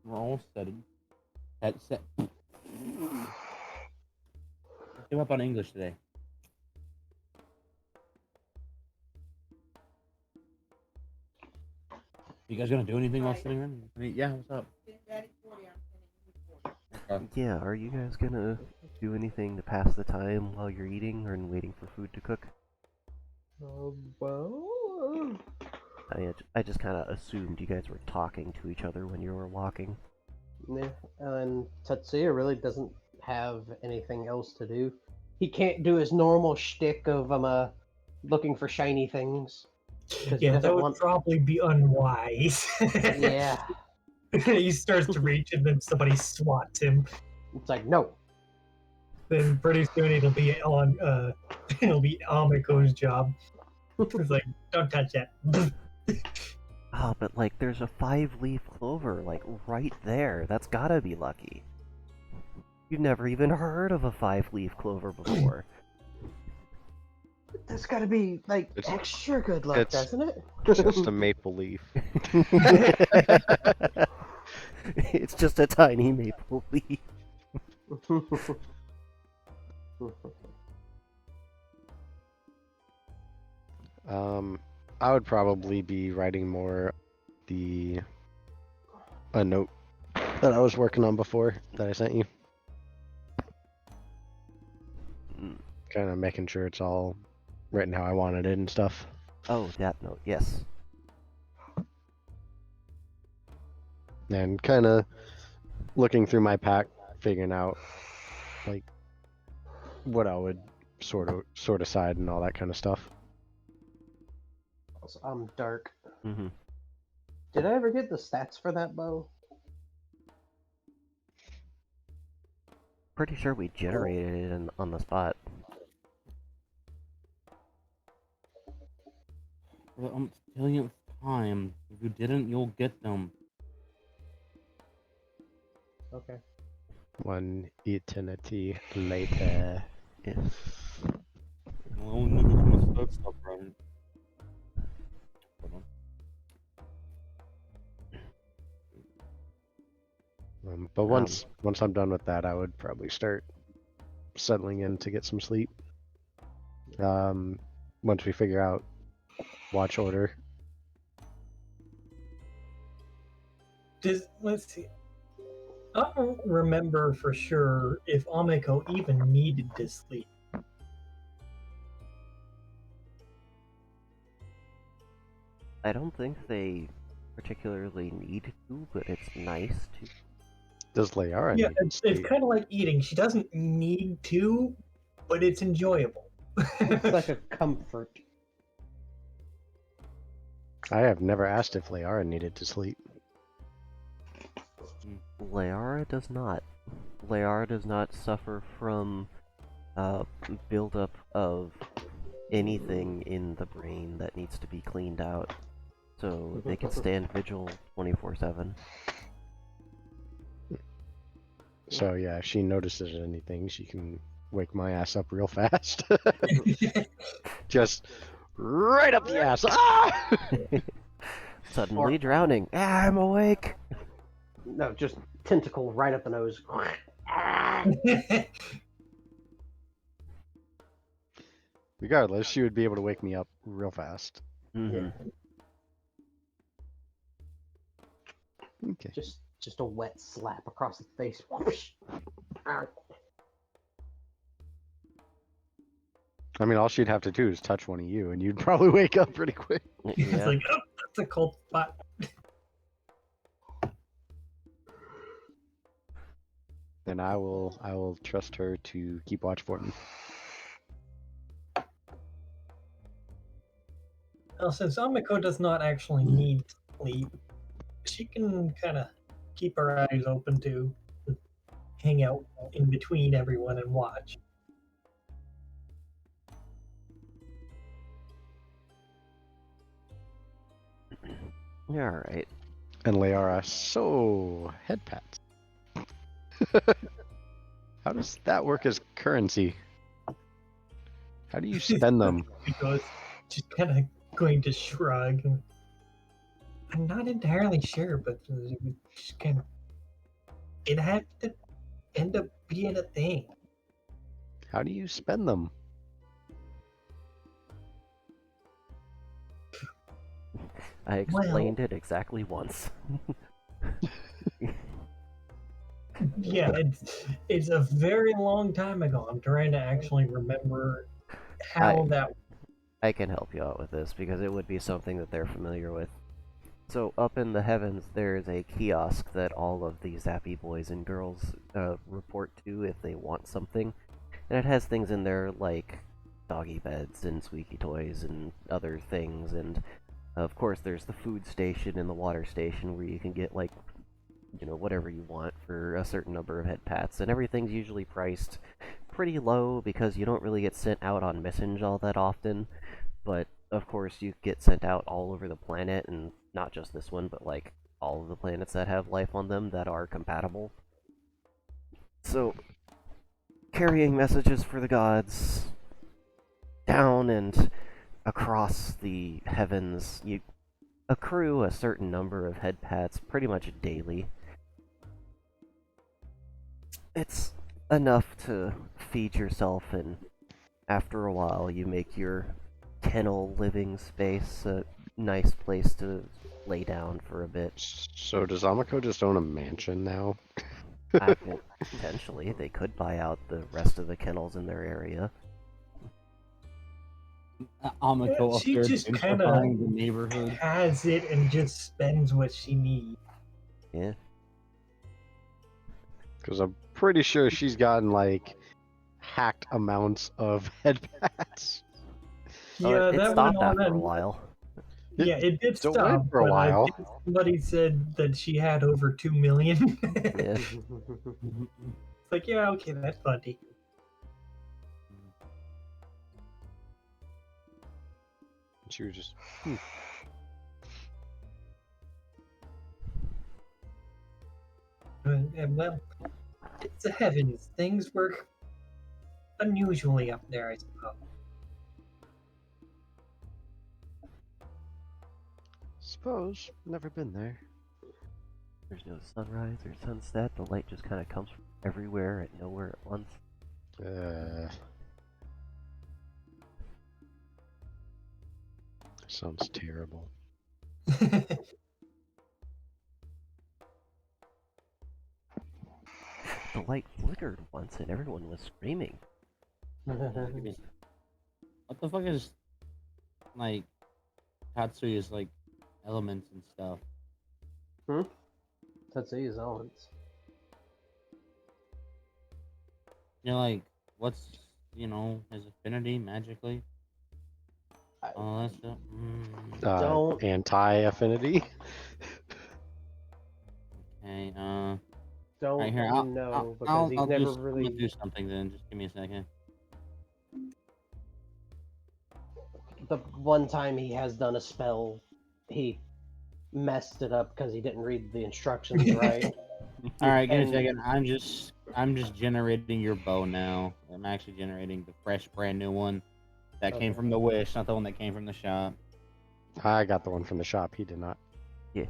We're all set. Set. Came up on English today. You guys gonna do anything while sitting around? Yeah, what's up? Okay. Yeah, are you guys gonna do anything to pass the time while you're eating or waiting for food to cook? Well. I just kind of assumed you guys were talking to each other when you were walking. Yeah, and Tatsuya really doesn't have anything else to do. He can't do his normal shtick of looking for shiny things. 'Cause he Yeah, that doesn't would want- probably be unwise. Yeah, He starts to reach and then somebody swats him. it's like no. then pretty soon it'll be on it'll be Amiko's job. It's like, don't touch that. Ah, but like, there's a 5-leaf clover, like, right there. That's gotta be lucky. You've never even heard of a 5-leaf clover before. That's gotta be like It's- extra good luck, it's- doesn't it? Just a maple leaf. It's just a tiny maple leaf. I would probably be writing a note that I was working on before that I sent you. Mm. Kind of making sure it's all written how I wanted it and stuff. Oh, that note, yes. And kind of looking through my pack, figuring out like what I would sort aside and all that kind of stuff. I'm dark. Mm-hmm. Did I ever get the stats for that bow? Pretty sure we generated it on the spot. For the umpteenth time. If you didn't, you'll get them. Okay. One eternity later. Yeah. Well, niggas gonna start stuff right. Hold on. But once I'm done with that, I would probably start settling in to get some sleep. Once we figure out watch order. Let's see. I don't remember for sure if Amiko even needed to sleep. I don't think they particularly need to, but it's nice to. Does Layara Yeah, need to it's sleep? kind of like eating. She doesn't need to, but it's enjoyable. It's like a comfort. I have never asked if Layara needed to sleep. Layara does not. Layara does not suffer from buildup of anything in the brain that needs to be cleaned out. So they can stand vigil 24/7. So yeah, if she notices anything, she can wake my ass up real fast. Just right up the ass. Ah! Suddenly drowning. Ah, I'm awake! No, just tentacle right up the nose. Regardless, she would be able to wake me up real fast. Mm-hmm. Okay. Just a wet slap across the face. Whoosh. Ow. I mean, all she'd have to do is touch one of you, and you'd probably wake up pretty quick. It's Yeah. like, oh, that's a cold spot. Then I will trust her to keep watch for me. Now, since Amiko does not actually need sleep, she can kind of keep her eyes open to hang out in between everyone and watch. Yeah, alright. And Layara, so head pats. How does that work as currency? How do you spend them? Because she's kind of going to shrug. I'm not entirely sure, but just kind of it had to end up being a thing. How do you spend them? I explained it exactly once. Yeah, it's a very long time ago. I'm trying to actually remember how that. I can help you out with this because it would be something that they're familiar with. So up in the heavens, there is a kiosk that all of the Zappy boys and girls report to if they want something, and it has things in there like doggy beds and squeaky toys and other things, and of course there's the food station and the water station where you can get like, you know, whatever you want for a certain number of head pats, and everything's usually priced pretty low because you don't really get sent out on missions all that often, but of course you get sent out all over the planet, and not just this one, but like all of the planets that have life on them that are compatible. So, carrying messages for the gods down and across the heavens, you accrue a certain number of head pats pretty much daily. It's enough to feed yourself, and after a while you make your kennel living space a nice place to lay down for a bit. So does Amako just own a mansion now? Potentially, they could buy out the rest of the kennels in their area. Amako She up there just kinda gentrifying the neighborhood. Has it and just spends what she needs. Yeah. Because I'm pretty sure she's gotten like hacked amounts of head pats. Oh, it that stopped went on after a and- while. Yeah, it did Still stop went for a but, while. I think somebody said that she had over 2 million. Yeah. It's like, yeah, okay, that's funny. She was just Well, it's the heavens. Things work unusually up there, I suppose. suppose never been there. There's no sunrise or sunset. The light just kind of comes from everywhere and nowhere at once. Sounds terrible. The light flickered once and everyone was screaming. What the fuck is like Tatsuya's like elements and stuff? Tetsuya's elements. You know, like what's his affinity magically? I- Oh, that's Don't- Anti-affinity. okay. Don't Right here, know because I'll he's never I'm gonna really. do something then. Just give me a second. The one time he has done a spell, he messed it up because he didn't read the instructions right. All right, give me a And- second. I'm just generating your bow now. I'm actually generating the fresh, brand new one that came Okay. from the wish, not the one that came from the shop. I got the one from the shop. He did not. Yeah.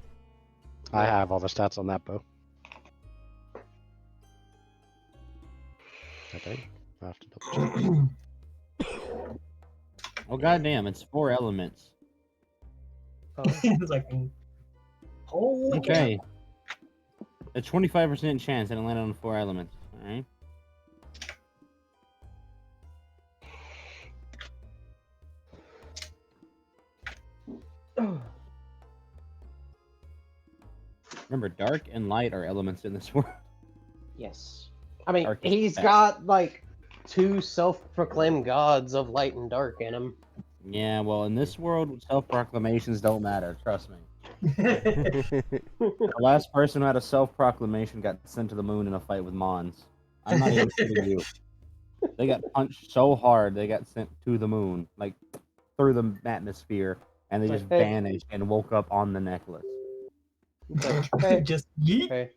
I have all the stats on that bow. I think. I'll have to double check. Oh goddamn! It's 4 elements. Oh, It's like, holy cow. Okay. A 25% chance that it landed on 4 elements. All right. Remember, dark and light are elements in this world. yes. I mean, Dark is he's best. got like 2 self-proclaimed gods of light and dark in him. Yeah, well, in this world, self-proclamations don't matter. Trust me. The last person who had a self-proclamation got sent to the moon in a fight with Mons. I'm not even kidding you. They got punched so hard they got sent to the moon, like through the atmosphere, and they just Hey. vanished and woke up on the necklace. It's like, okay, Just yeet. okay.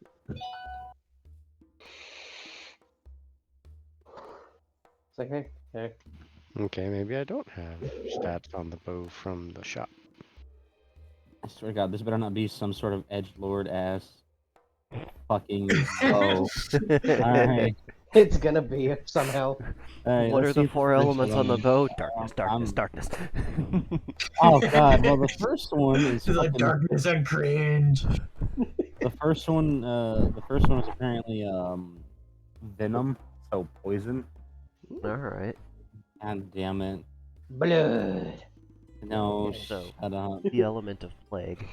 It's like, hey, hey. Okay, maybe I don't have stats on the bow from the shop. I swear to God, this better not be some sort of edgelord ass fucking bow. Alright. It's gonna be somehow. Alright, What let's are see the if 4 this elements on the one- bow? Darkness, I'm- darkness, darkness. Oh God! Well, the first one is It's like fucking- darkness and cringe. the first one. The first one is apparently venom, so poison. Alright. God damn it! Blood. No, Okay, so- shut up. The element of plague.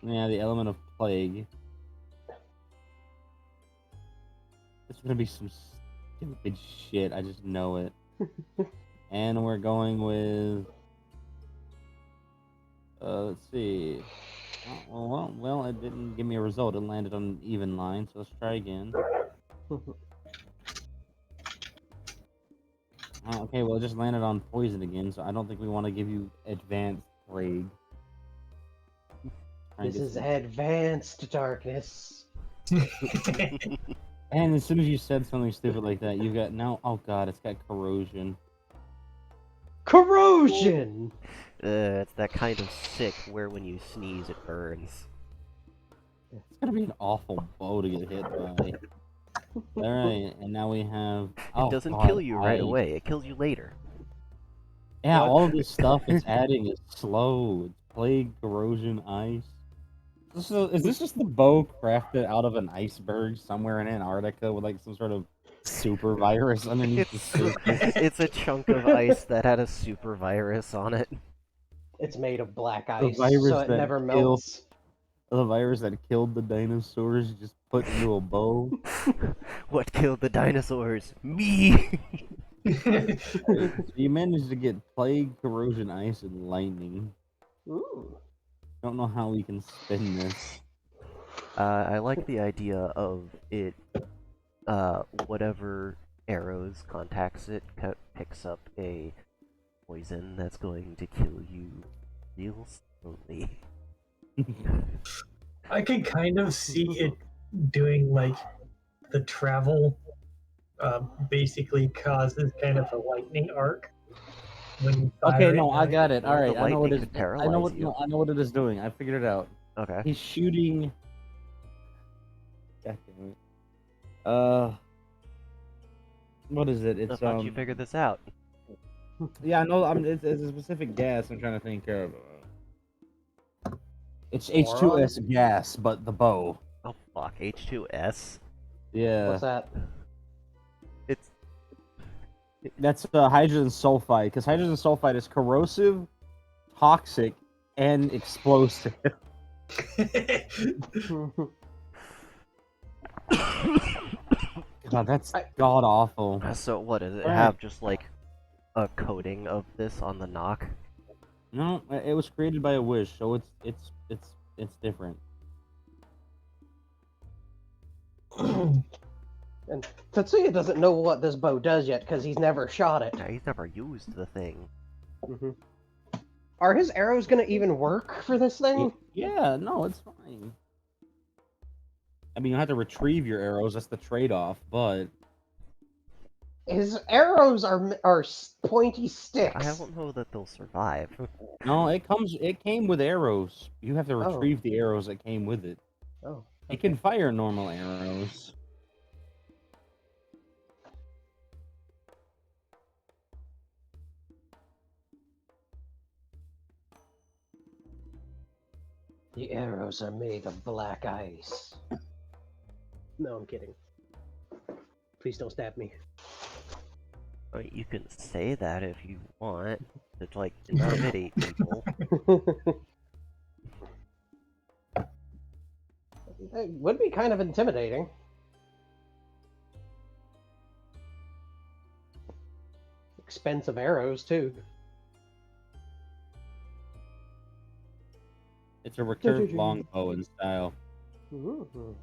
Yeah, the element of plague. It's gonna be some stupid shit. I just know it. And we're going with. Let's see. Well, it didn't give me a result. It landed on an even line, so let's try again. Okay, well, it just landed on poison again, so I don't think we want to give you advanced plague. Try and This get is some- advanced darkness. And as soon as you said something stupid like that, you've got now. Oh god, it's got corrosion. Corrosion! It's that kind of sick where when you sneeze it burns. It's gonna be an awful bow to get hit by. Alright, and now we have. It doesn't kill you right away, it kills you later. Yeah, What? all of this stuff it's adding is slow. It's plague, corrosion, ice. Is this just the bow crafted out of an iceberg somewhere in Antarctica with like some sort of super virus underneath the surface? It's a chunk of ice that had a super virus on it. It's made of black The ice, virus so it that never killed- melts. The virus that killed the dinosaurs just put into a bow. What killed the dinosaurs? Me! So you managed to get plague, corrosion, ice, and lightning. Ooh. Don't know how we can spin this. I like the idea of it, whatever arrows contacts it, picks up a poison that's going to kill you real slowly. I can kind of see it doing like the travel basically causes kind of a lightning arc. When you fire Okay, it. no, I got it. Well, All the right, I know what it lightning is. could I know paralyze what. you. No, I know what it is doing. I figured it out. Okay. He's shooting. God damn it. What is it? I It's thought you figured this out. Yeah, I know. It's a specific gas. I'm trying to think of. It's H2S gas, but the bow. Oh fuck, H2S? Yeah, What's that? It's that's hydrogen sulfide. Because hydrogen sulfide is corrosive, toxic, and explosive. God, that's god awful. so what does it Alright. have? Just like a coating of this on the knock? No, it was created by a wish, so it's different. And Tatsuya doesn't know what this bow does yet because he's never shot it. Yeah, he's never used the thing. Are his arrows gonna even work for this thing? Yeah, no, it's fine. I mean, you have to retrieve your arrows. That's the trade-off, but His arrows are pointy sticks. I don't know that they'll survive. no, it came with arrows. You have to Oh. retrieve the arrows that came with it. Oh, It can fire normal arrows. the arrows are made of black ice. No, I'm kidding. Please don't stab me. I mean, you can say that if you want. It's like intimidate people. It would be kind of intimidating. Expensive arrows, too. It's a recurved longbow in style. Ooh.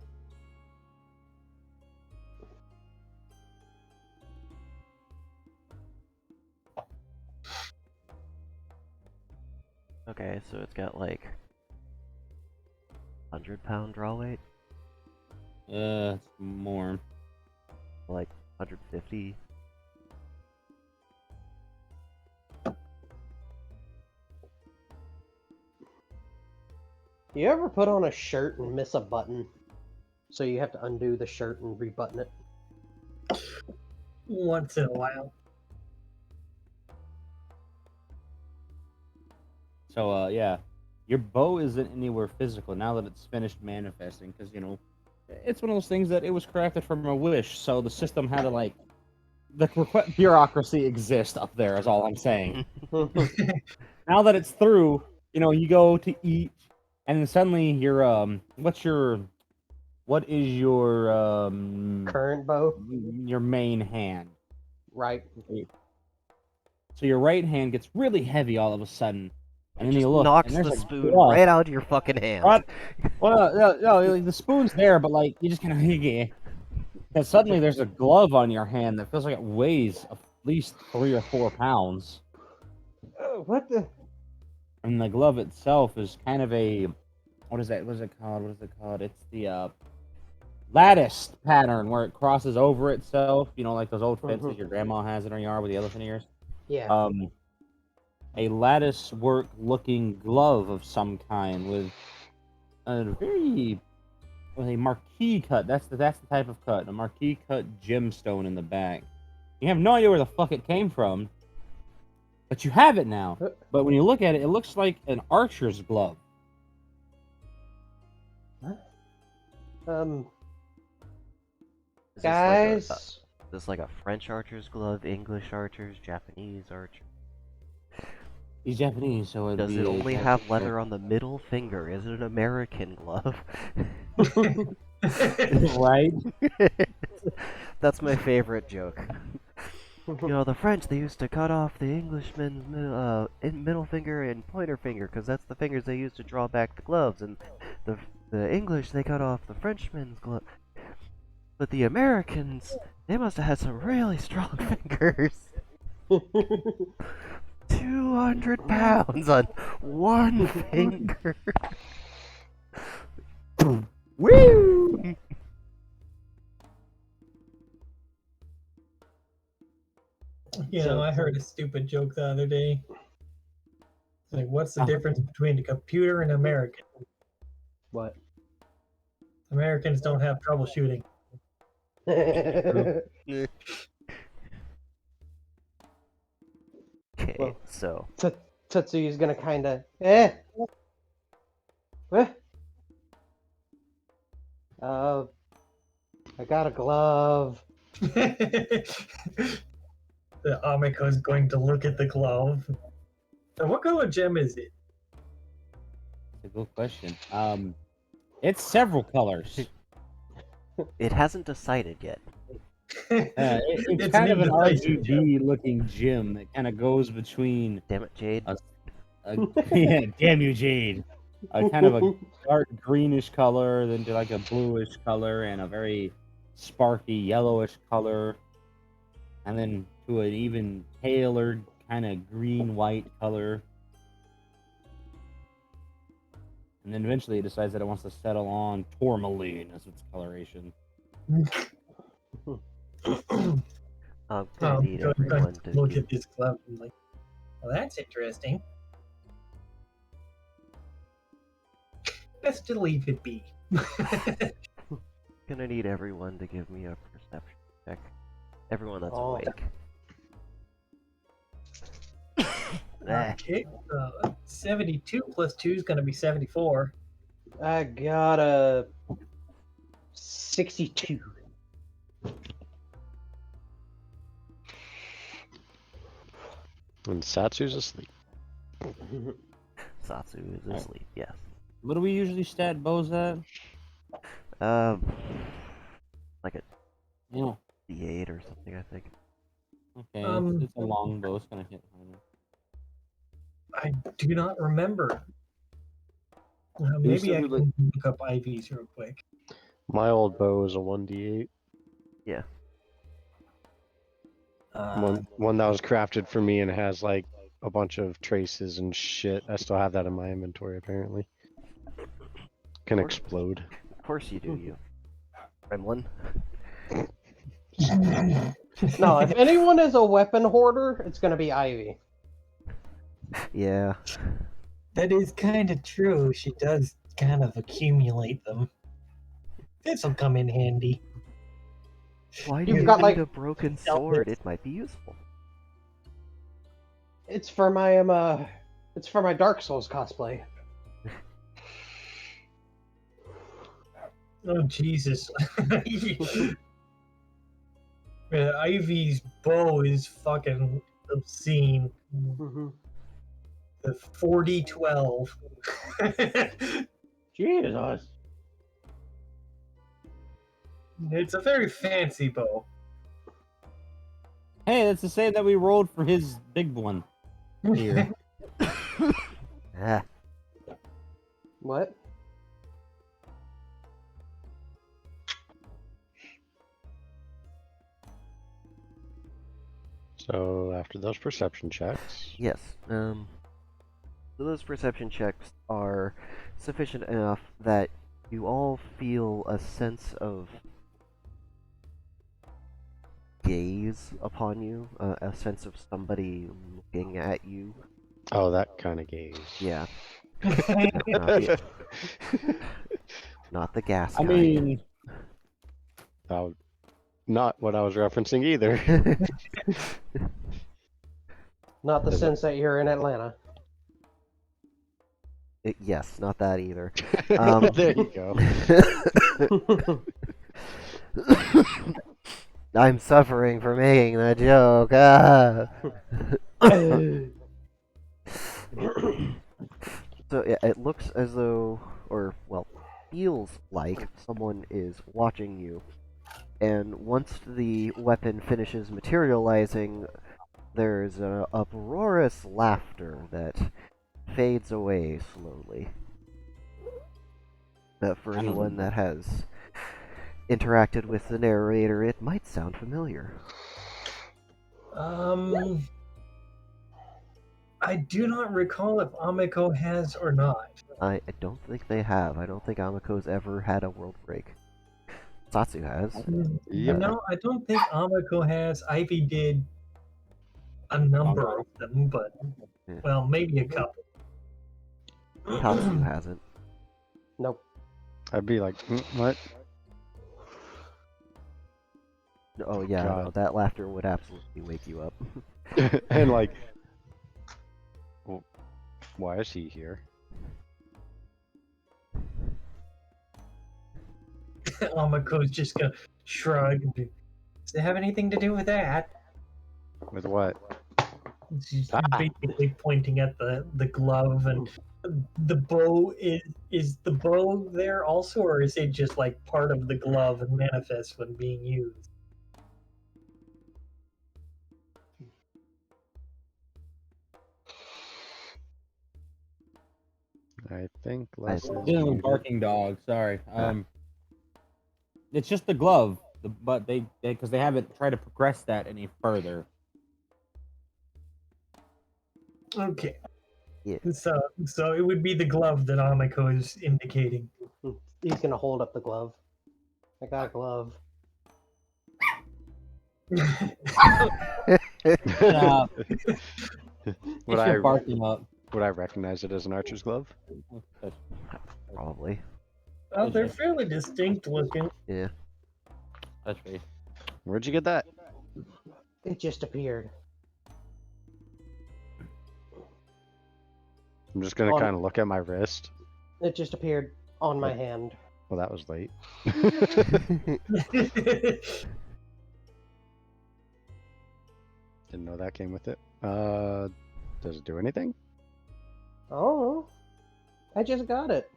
Okay, so it's got like 100-pound draw weight, It's more. like 150. You ever put on a shirt and miss a button? So you have to undo the shirt and rebutton it? Once in a while. So, yeah. Your bow isn't anywhere physical now that it's finished manifesting, because, it's one of those things that it was crafted from a wish, so the system had to, like... The bureaucracy exists up there, is all I'm saying. Now that it's through, you go to eat, and then suddenly your, what is your, Current bow? your main hand? Right. So your right hand gets really heavy all of a sudden, and then Just you look, knocks and the there's a spoon glove. right out of your fucking hand. What? Well, no, like, the spoon's there, but like you just kind of and suddenly there's a glove on your hand that feels like it weighs least 3 or 4 pounds. What the? And the glove itself is kind of a what is that? What is it called? What is it called? It's the lattice pattern where it crosses over itself. You know, like those old fences your grandma has in her yard with the elephant ears. Yeah. A lattice work looking glove of some kind with a marquee cut. That's the type of cut. A marquee cut gemstone in the back. You have no idea where the fuck it came from, but you have it now. But when you look at it, it looks like an archer's glove. Is Guys, Is this like a French archer's glove, English archers, Japanese archer? He's Japanese, so it'd Does be it a only Japanese have leather glove. on the middle finger? Is it an American glove? Right? That's my favorite joke. You know, the French, they used to cut off the Englishman's middle finger and pointer finger, because that's the fingers they used to draw back the gloves, and the English, they cut off the Frenchman's glove. But the Americans, they must have had some really strong fingers. 200 pounds on one finger. Woo! You know, I heard a stupid joke the other day. Like, what's the difference between a computer and American? what? Americans don't have troubleshooting. Okay, Well, so Tetsuya's gonna kind of I got a glove. The Amiko is going to look at the glove. And what color gem is it? That's a good question. It's several colors. it hasn't decided yet. It's It's kind of an indecisive gem. RGB looking gem that kind of goes between Damn it, Jade. yeah, damn you, Jade. Kind of a dark greenish color, then to like a bluish color, and a very sparky yellowish color, and then to an even tailored kind of green-white color. And then eventually it decides that it wants to settle on tourmaline as its coloration. I'm gonna need Going everyone to to look give, at this glove and like, well, that's interesting. Best to leave it be. gonna need everyone to give me a perception check. Everyone that's Oh. awake. Ah, Okay, 72 plus 2 is going to be 74. I got a 62. And Satsu's asleep. Satsu is asleep, yes. What do we usually stat bows at? Like a You know, D8 or something, I think. okay, it's a Um, long bow. It's gonna hit harder. I do not remember. Maybe still I do, can look up IVs real quick. My old bow is a 1d8. One that was crafted for me and has like a bunch of traces and shit. I still have that in my inventory apparently. Can Or- explode. Of course you do, you. Gremlin. No, if anyone is a weapon hoarder, it's gonna be Ivy. Yeah. That is kind of true. She does kind of accumulate them. This will come in handy. Why do You've you got, need like- a broken sword? It might be useful. It's for my it's for my Dark Souls cosplay. Oh, Jesus. Ivy's bow is fucking obscene. The 4012. Jesus. It's a very fancy bow. Hey, that's the same that we rolled for his big one here. Ah, What? So after those perception checks, Yes. So those perception checks are sufficient enough that you all feel a sense of gaze upon you, a sense of somebody looking at you. oh, that kind of gaze. Yeah, not the gas I kind. mean, Not what I was referencing either. Not the Is it- sense that you're in Atlanta. Yes, not that either. There you go. I'm suffering for making that joke. Ah. So yeah, it looks as though, or well, feels like someone is watching you. And once the weapon finishes materializing, there's a uproarious laughter that fades away slowly. For anyone that has interacted with the narrator, it might sound familiar. I do not recall if Amiko has or not. I don't think they have. I don't think Amako's ever had a world break. Satsu has. Yep. No, I don't think Amiko has. Ivy did a number of them, but Yeah. well, maybe a couple. Tatsu hasn't. Nope. I'd be like, what? Oh yeah, no, God. that laughter would absolutely wake you up. And like, well, why is he here? Amiko's just gonna shrug and do, does it have anything to do with that? With what? She's Ah. basically pointing at the glove, and the bow is the bow there also, or is it just like part of the glove and manifests when being used? I think less is dealing with muted. barking dog. Sorry. It's just the glove, but they because they haven't tried to progress that any further. Okay. Yeah. So it would be the glove that Amiko is indicating. He's gonna hold up the glove. I got a glove. Yeah, Would it's I your barking up. would I recognize it as an archer's glove? Probably. Oh, they're fairly distinct looking. Yeah. Touch me. Where'd you get that? It just appeared. I'm just gonna On- kind of look at my wrist. It just appeared on my hand. Well, that was late. Didn't know that came with it. Does it do anything? Oh, I just got it.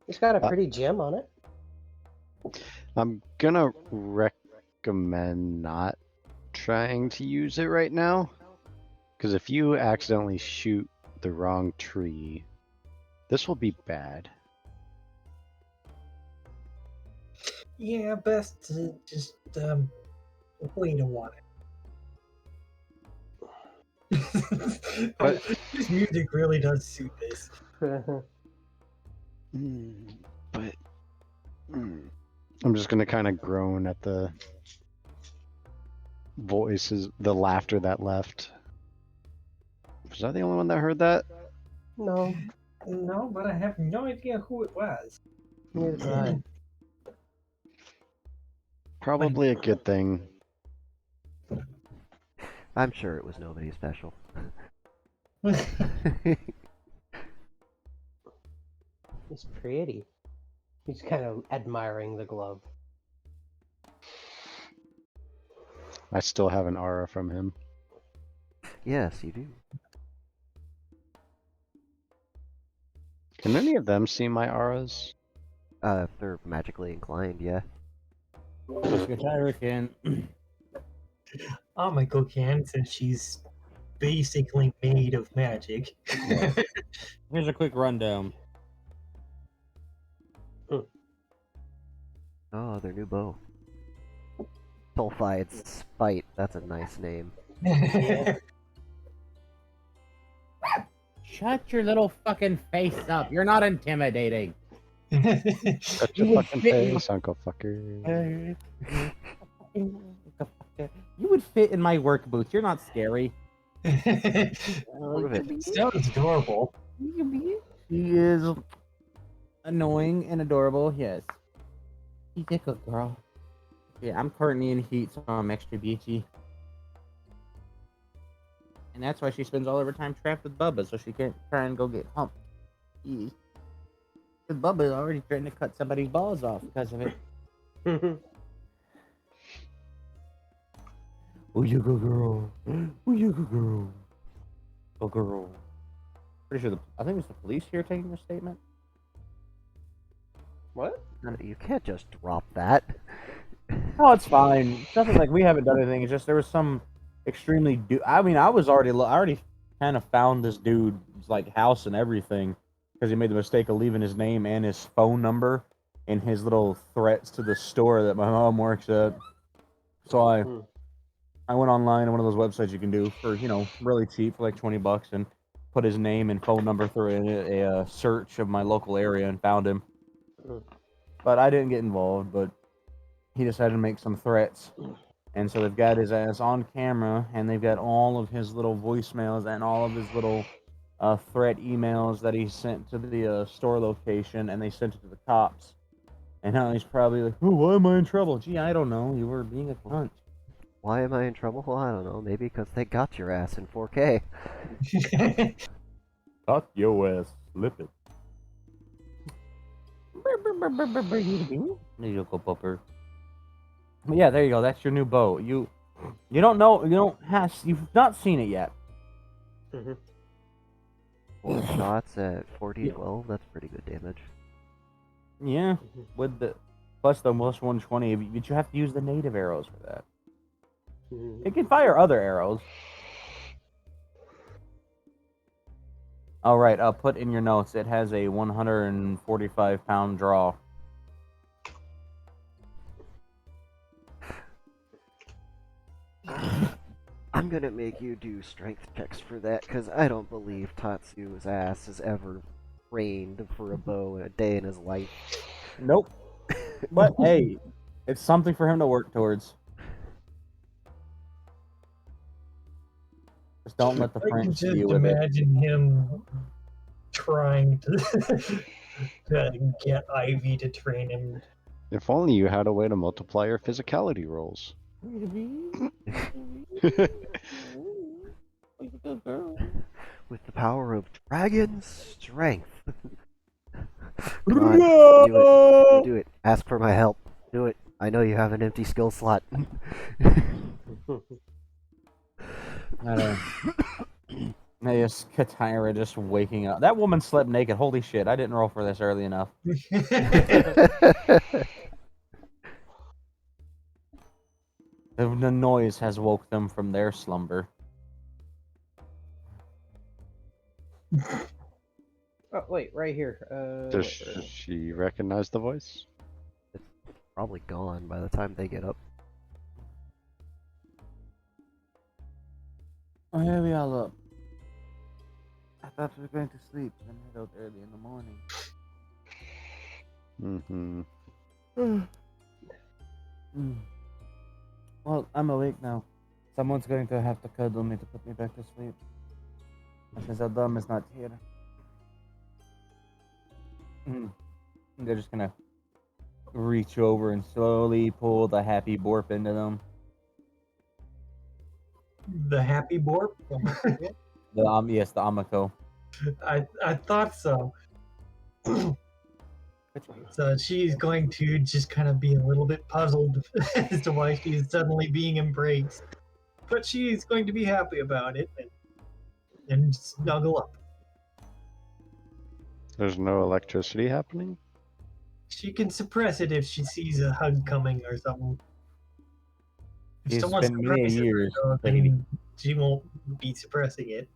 It's got a pretty gem on it. I'm gonna recommend not trying to use it right now. Because if you accidentally shoot the wrong tree, this will be bad. Yeah, best to just wait a while. But- This music really does suit this. But I'm just gonna kind of groan at the voices, the laughter that left. Was I the only one that heard that? No, No, but I have no idea who it was. neither do I. Probably a good thing. I'm sure it was nobody special. It's pretty. He's kind of admiring the glove. I still have an aura from him. Yes, you do. Can any of them see my auras? If they're magically inclined, yeah. Katara can. Amiko can, since she's basically made of magic. Here's a quick rundown. Oh, their new bow. Tolfide's Spite. That's a nice name. Shut your little fucking face up. You're not intimidating. Shut You your would fucking fit in- face, Uncle Fucker. You would fit in my work boots. You're not scary. Prove it. Sounds adorable. He is annoying and adorable, yes. He's a good girl. Yeah, I'm currently in heat, so I'm extra beachy. And that's why she spends all of her time trapped with Bubba, so she can't try and go get humped. Because Bubba is already trying to cut somebody's balls off because of it. Oh, you good girl. Oh, you good girl. Oh, girl. Pretty sure I think it's the police here taking the statement. What? No, you can't just drop that. Oh, it's fine. It's nothing like we haven't done anything. It's just there was some extremely I mean, I already kind of found this dude's like house and everything because he made the mistake of leaving his name and his phone number in his little threats to the store that my mom works at. So I went online on one of those websites you can do for, really cheap, for like $20, and put his name and phone number through a search of my local area and found him. But I didn't get involved, but he decided to make some threats. And so they've got his ass on camera, and they've got all of his little voicemails and all of his little threat emails that he sent to the store location, and they sent it to the cops. And now he's probably like, oh, why am I in trouble? Gee, I don't know. You were being a cunt. Why am I in trouble? Well, I don't know. Maybe because they got your ass in 4K. Fuck your ass. Slip it. Musical pupper. But yeah, there you go. That's your new bow. You don't know. You've not seen it yet. 4 shots at 40-12. That's pretty good damage. Yeah, with the plus the plus 120, but you have to use the native arrows for that. It can fire other arrows. All right, I'll put in your notes. It has a 145-pound draw. I'm gonna make you do strength checks for that, because I don't believe Tatsu's ass has ever trained for a bow in a day in his life. Nope. But hey, it's something for him to work towards. Just don't let the I can French just deal with it. imagine him trying to get Ivy to train him. If only you had a way to multiply your physicality rolls. With the power of dragon strength. Come on, do it. Do it. Ask for my help. Do it. I know you have an empty skill slot. Yes, Katira just waking up. That woman slept naked. Holy shit, I didn't roll for this early enough. The noise has woke them from their slumber. Oh, wait, right here. Does she recognize the voice? It's probably gone by the time they get up. Oh, here we all up. I thought we were going to sleep and head out early in the morning. Well, I'm awake now. Someone's going to have to cuddle me to put me back to sleep. Since Adam is not here. They're just gonna reach over and slowly pull the happy borp into them. The happy borp? Yes, the Amako. I thought so. So she's going to just kind of be a little bit puzzled as to why she's suddenly being embraced. But she's going to be happy about it and snuggle up. There's no electricity happening? She can suppress it if she sees a hug coming or something. If It's someone been many suppresses her, years. though, then she won't be suppressing it.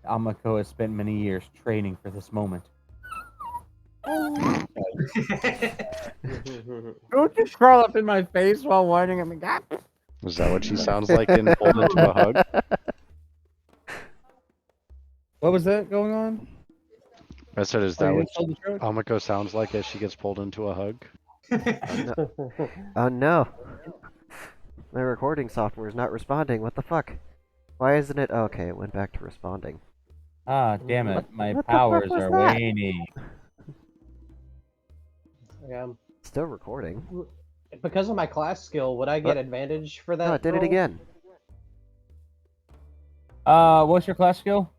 Amako has spent many years training for this moment. Don't you crawl up in my face while whining at me. God. Was that what she sounds like getting pulled into a hug? What was that going on? I said, is Oh, that you what just told the truth? Amiko sounds like as she gets pulled into a hug? Oh no. My recording software is not responding. What the fuck? Why isn't it? Okay, it went back to responding. Ah, damn it. My what the fuck powers was are that? waning. Yeah. Still recording. Because of my class skill, would I get What? advantage for that? Oh, it did it roll? again. What's your class skill?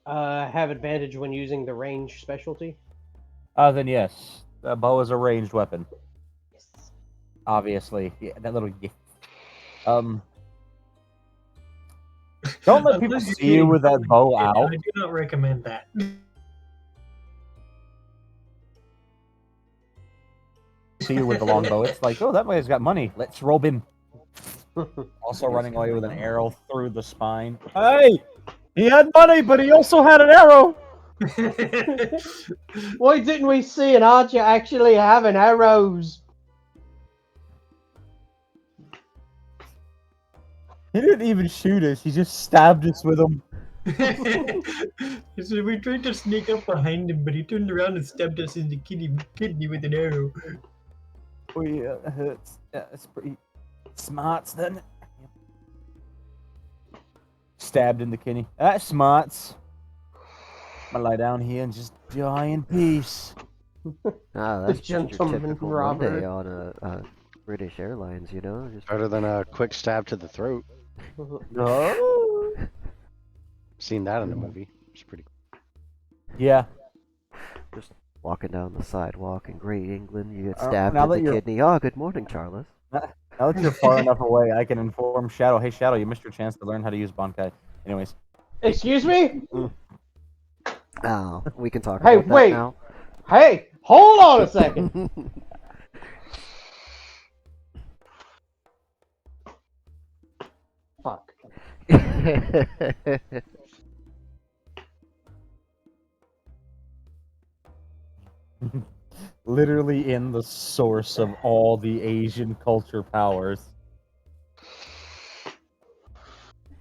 Have advantage when using the range specialty. Then yes. The bow is a ranged weapon. Obviously. Yeah, that little... Don't let I'm people just see you with that kidding. bow I out. do not recommend that. See you with the longbow. It's like, oh, that guy's got money. Let's rob him. Also running away with an arrow through the spine. Hey! He had money, but he also had an arrow! Why didn't we see an archer actually having arrows? He didn't even shoot us. He just stabbed us with them. So we tried to sneak up behind him, but he turned around and stabbed us in the kidney with an arrow. It's pretty smarts, then. Stabbed in the kidney. That's smarts. I'm gonna lie down here and just die in peace. Ah, that's just your gentleman typical robber. Monday on a British Airlines, you know? Just Better than a quick stab to the throat. No. Seen that in a movie. It's pretty cool. Yeah. walking down the sidewalk in Great England, you get now stabbed that in the you're- kidney. Oh, good morning, Charles. Now that you're far enough away, I can inform Shadow. Hey, Shadow, you missed your chance to learn how to use Bankai. Anyways. Excuse me? Oh, we can talk Hey, about wait. that now. Hey, hold on a second. Fuck. Literally in the source of all the Asian culture powers.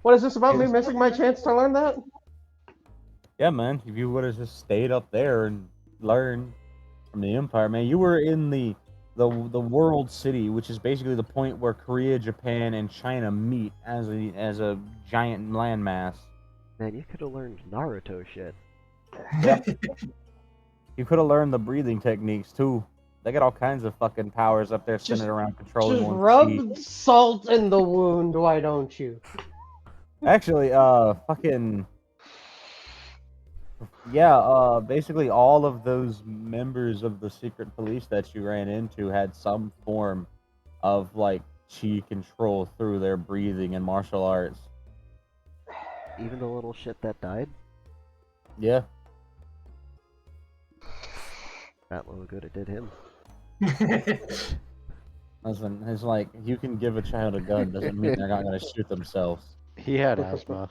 What is this about me missing my chance to learn that? Yeah, man. If you would have just stayed up there and learned from the Empire, man, you were in the World City, which is basically the point where Korea, Japan, and China meet as a giant landmass. Man, you could have learned Naruto shit. You could have learned the breathing techniques too. They got all kinds of fucking powers up there Just- spinning around controlling Just one rub speed. salt in the wound, why don't you? Actually, fucking. Yeah, basically all of those members of the secret police that you ran into had some form of, like, chi control through their breathing and martial arts. Even the little shit that died. Yeah. That little good it did him. Listen, it's like, you can give a child a gun, doesn't mean they're not going to shoot themselves. He had asthma.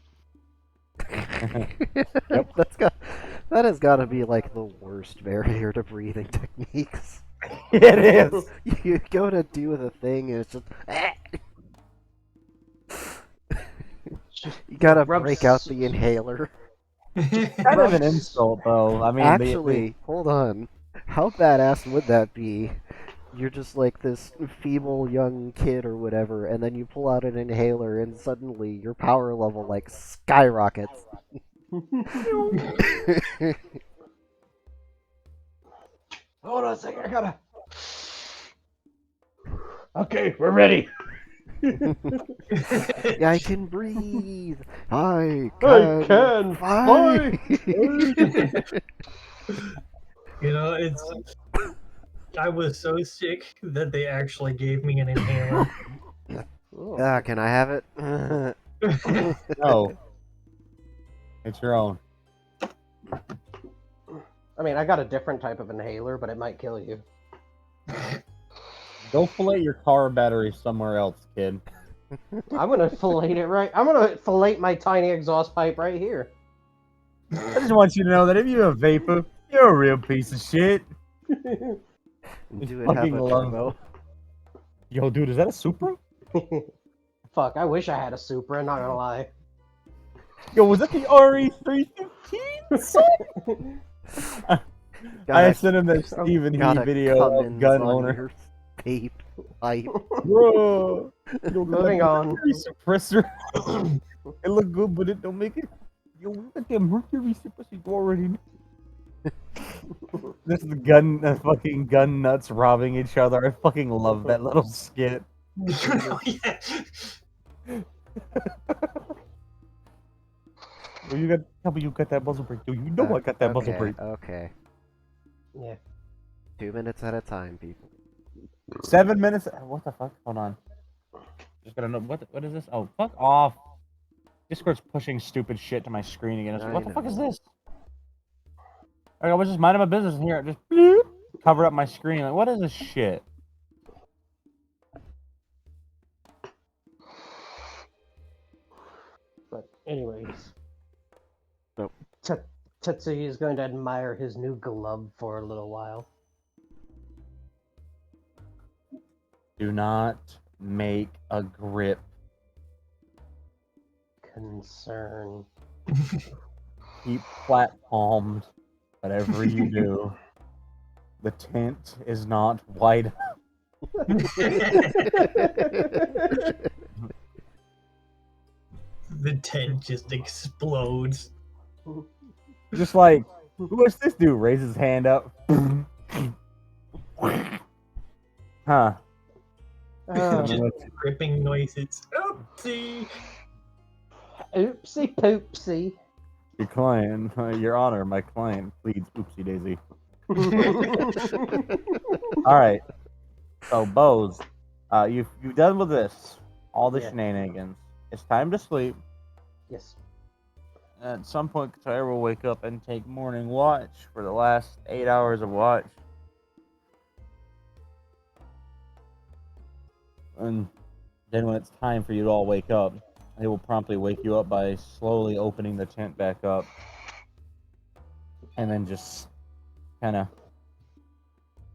That has got to be like the worst barrier to breathing techniques. It is! You go to do the thing and it's just. You gotta Rub break out s- the inhaler. Kind of an insult, though. I mean, Actually, hold on. How badass would that be? You're just like this feeble young kid or whatever, and then you pull out an inhaler, and suddenly your power level like skyrockets. Hold on a second, I gotta. Okay, we're ready. I can breathe. I I can, can fly. You know, it's. I was so sick that they actually gave me an inhaler. Ah, can I have it? No. It's your own. I mean, I got a different type of inhaler, but it might kill you. Go fillet your car battery somewhere else, kid. I'm gonna fillet it right. I'm gonna fillet my tiny exhaust pipe right here. I just want you to know that if you have vapor, You're a real piece of shit. Do it have fucking a love- turbo? Yo, dude, is that a Supra? Fuck, I wish I had a Supra, not gonna lie. Yo, was that the RE315? I Gotta- sent him that Stephen He Gotta video of Cummins gun on owner. your pipe. Bro, Moving on. Mercury suppressor. It look good, but it don't make it. Yo, look at that Mercury suppressor. You already know. This is the fucking gun nuts robbing each other. I fucking love that little skit. Yeah. Well, you got, tell me you got that muzzle brake. Yo, you know I got that muzzle okay, brake. Okay. Yeah. 2 minutes at a time, people. 7 minutes. What the fuck? Hold on. Just gotta know what is this? Oh, fuck off. Discord's pushing stupid shit to my screen again. It's like, I what the fuck is know. this? I was just minding my business in here. It just bloop, covered up my screen. Like, what is this shit? But anyways. Nope. Tetsuya is going to admire his new glove for a little while. Do not make a grip. Concern. Keep flat palmed. Whatever you do. The tent is not wide. The tent just explodes. Just like, what's this dude? Raise his hand up. Huh. Just gripping noises. Oopsie! Oopsie poopsie. Your client, Your Honor, my client pleads oopsie daisy. Alright. So, Bose, you've done with this. All the Yeah. shenanigans. It's time to sleep. Yes. At some point, Katara will wake up and take morning watch for the last 8 hours of watch. And then when it's time for you to all wake up, they will promptly wake you up by slowly opening the tent back up. And then just kind of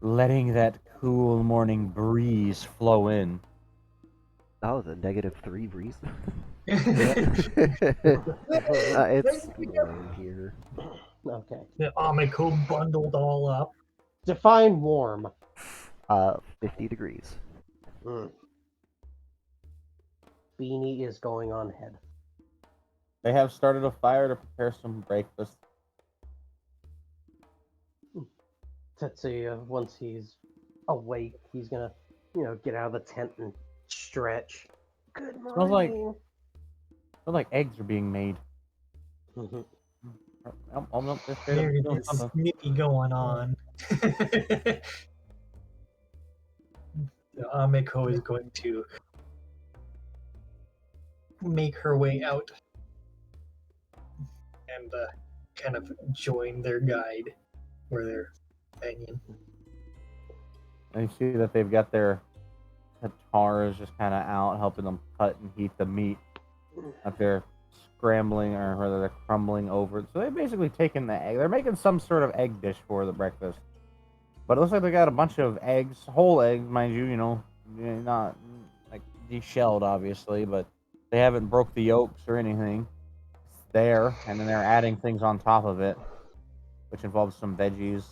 letting that cool morning breeze flow in. That was a -3 breeze. The It's warm here. Okay. Amico bundled all up. Define warm. 50 degrees. Beanie is going on head. They have started a fire to prepare some breakfast. Tetsuya, once he's awake, he's gonna, get out of the tent and stretch. Good morning. Smells like- Feel like eggs are being made. Mhm. Oh, no, they're straight up There doing is something. snippy going on. The Amico is going to make her way out and kind of join their guide or their companion. And you see that they've got their guitars just kind of out, helping them cut and heat the meat that they're scrambling, or rather they're crumbling over. So they've basically taken the egg. They're making some sort of egg dish for the breakfast. But it looks like they got a bunch of eggs, whole eggs, mind you, not like deshelled, obviously, but they haven't broke the yolks or anything. It's there, and then they're adding things on top of it, which involves some veggies,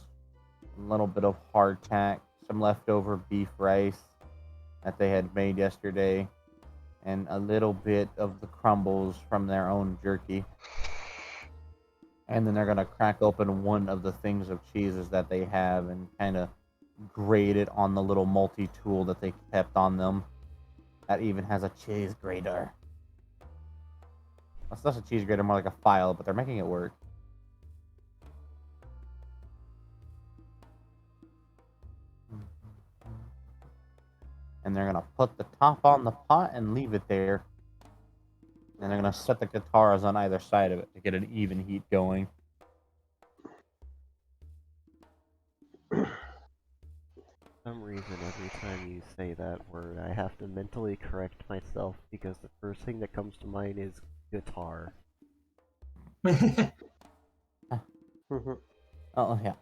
a little bit of hardtack, some leftover beef rice that they had made yesterday, and a little bit of the crumbles from their own jerky. And then they're going to crack open one of the things of cheeses that they have and kind of grate it on the little multi-tool that they kept on them. That even has a cheese grater. It's not a cheese grater, more like a file, but they're making it work. And they're going to put the top on the pot and leave it there. And they're going to set the guitars on either side of it to get an even heat going. For some reason, every time you say that word, I have to mentally correct myself because the first thing that comes to mind is guitar. Mhm. Oh, yeah.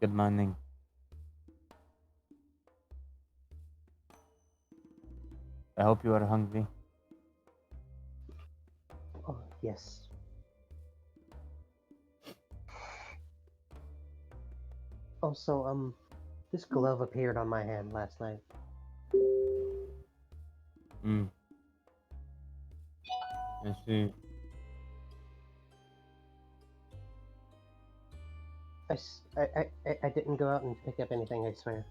Good morning. I hope you are hungry. Oh, yes. Also, this glove appeared on my hand last night. I see. I didn't go out and pick up anything, I swear.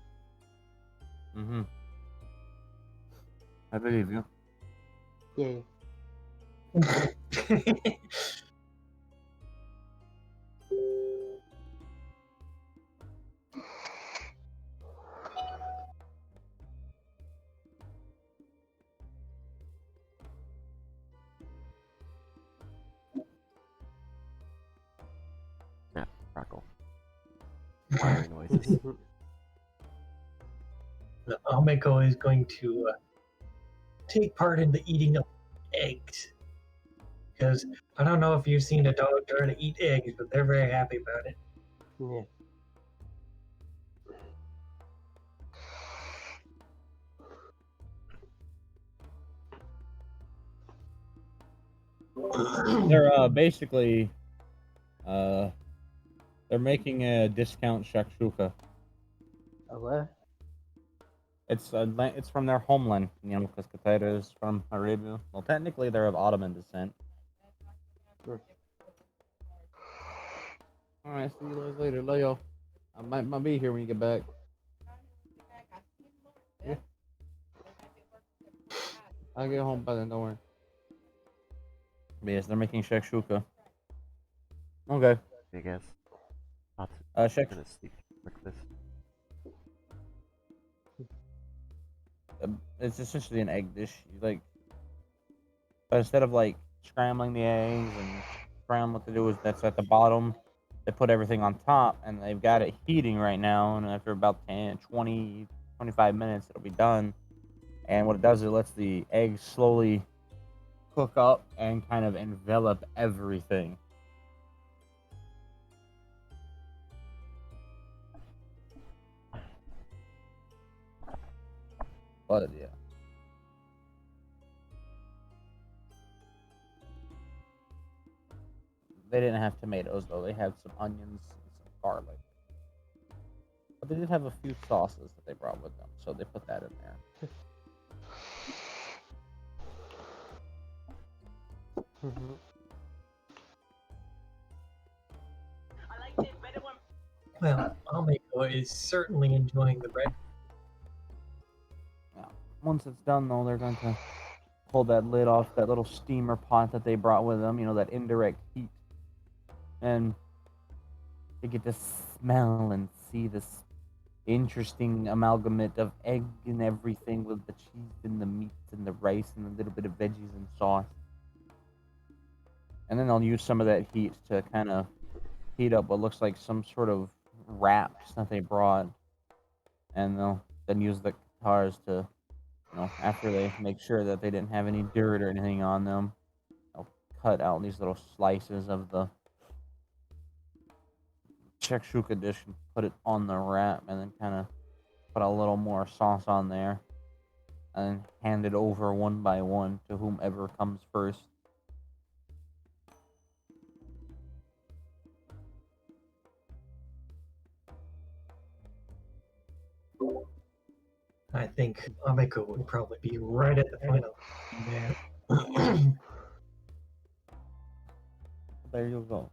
I believe you. Yay. Yeah, crackle. Fire noises. Ameko is going to take part in the eating of eggs. Because I don't know if you've seen a dog try to eat eggs, but they're very happy about it. Yeah. They're basically they're making a discount shakshuka. What? It's from their homeland, because Qatar is from Arabia. Well, technically they're of Ottoman descent. All right, see you guys later, Leo. I might be here when you get back. Yeah. I'll get home by then. Don't worry. But yes, they're making shakshuka. Okay. I guess. Not Shak gonna sleep breakfast. It's essentially an egg dish. But instead of scrambling the eggs and scrambling, what they do is that's at the bottom. They put everything on top, and they've got it heating right now. And after about 10, 20, 25 minutes, it'll be done. And what it does is it lets the eggs slowly cook up and kind of envelop everything. But yeah. They didn't have tomatoes though. They had some onions and some garlic. But they did have a few sauces that they brought with them, so they put that in there. Well, Ameko is certainly enjoying the bread. Yeah. Once it's done though, they're going to pull that lid off that little steamer pot that they brought with them, that indirect heat. And they get to smell and see this interesting amalgamate of egg and everything with the cheese and the meat and the rice and a little bit of veggies and sauce. And then they'll use some of that heat to kind of heat up what looks like some sort of wraps that they brought. And they'll then use the guitars to, after they make sure that they didn't have any dirt or anything on them, they'll cut out these little slices of the shakshuka dish and put it on the wrap, and then kind of put a little more sauce on there, and hand it over one by one to whomever comes first. I think Ameko would probably be right at the final there. There you go.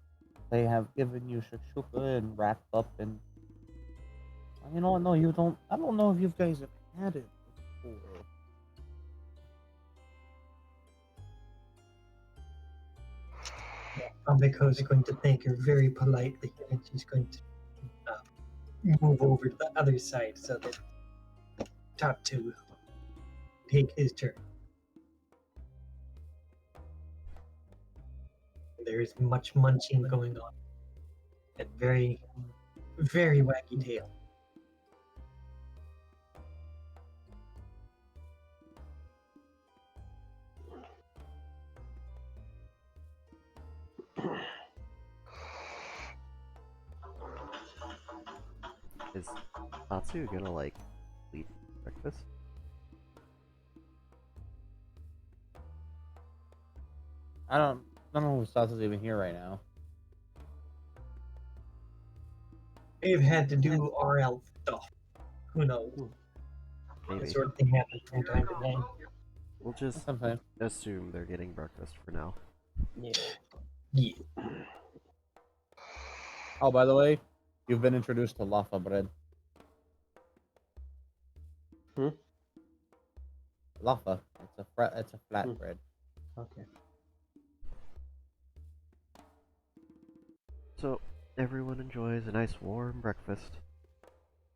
They have given you shakshuka and wrapped up, and no, you don't. I don't know if you guys have had it before. Ameko is going to thank her very politely, and she's going to move over to the other side so that top two take his turn. There is much munching going on, and very, very wacky tail. Is Tatsu gonna like lead breakfast? I don't know if Sasu's even here right now. They've had to do RL stuff. Who knows? Maybe. That sort of thing happens from time to time. We'll just Sometimes. assume they're getting breakfast for now. Yeah. Yeah. Oh, by the way, you've been introduced to Laffa bread. Hmm? Laffa. It's a flat bread. Okay. So everyone enjoys a nice warm breakfast.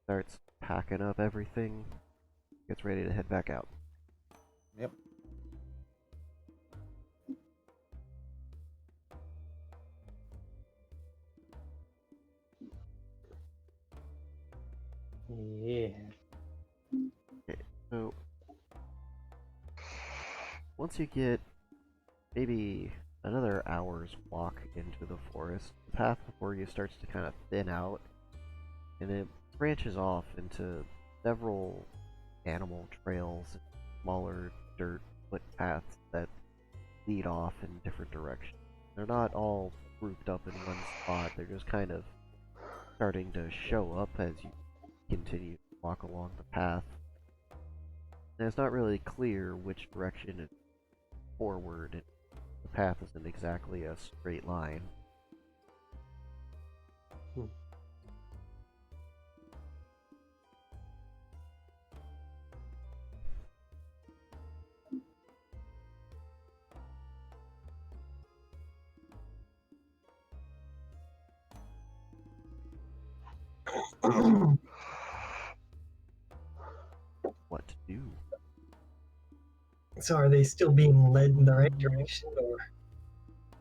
Starts packing up everything. Gets ready to head back out. Yep. Yeah. So once you get maybe another hour's walk into the forest, the path before you starts to kind of thin out, and it branches off into several animal trails, and smaller dirt footpaths that lead off in different directions. They're not all grouped up in one spot, they're just kind of starting to show up as you continue to walk along the path. And it's not really clear which direction is forward, and the path isn't exactly a straight line. What to do? So are they still being led in the right direction, or?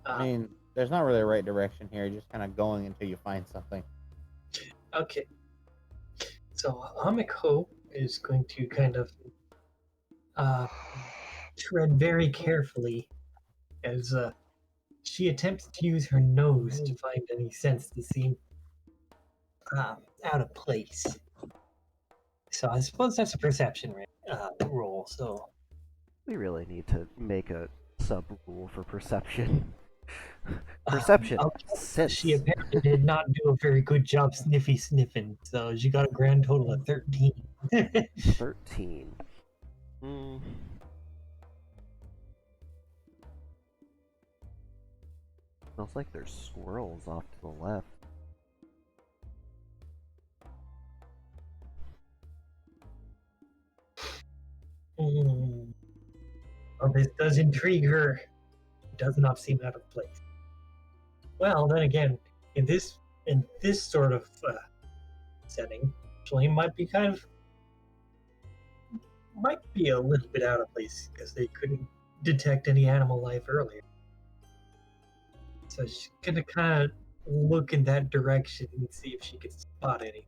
I mean, there's not really a right direction here. You're just kind of going until you find something. Okay. So Amiko is going to kind of tread very carefully as she attempts to use her nose to find any sense to seem out of place. So I suppose that's a perception roll. So We really need to make a sub rule for perception. Perception. okay. Sense. She apparently did not do a very good job sniffing, so she got a grand total of 13. 13. Hmm. Smells like there's squirrels off to the left. Well, this does intrigue her. It does not seem out of place. Well, then again, in this sort of setting, Flame might be a little bit out of place because they couldn't detect any animal life earlier. So she's gonna kind of look in that direction and see if she can spot any.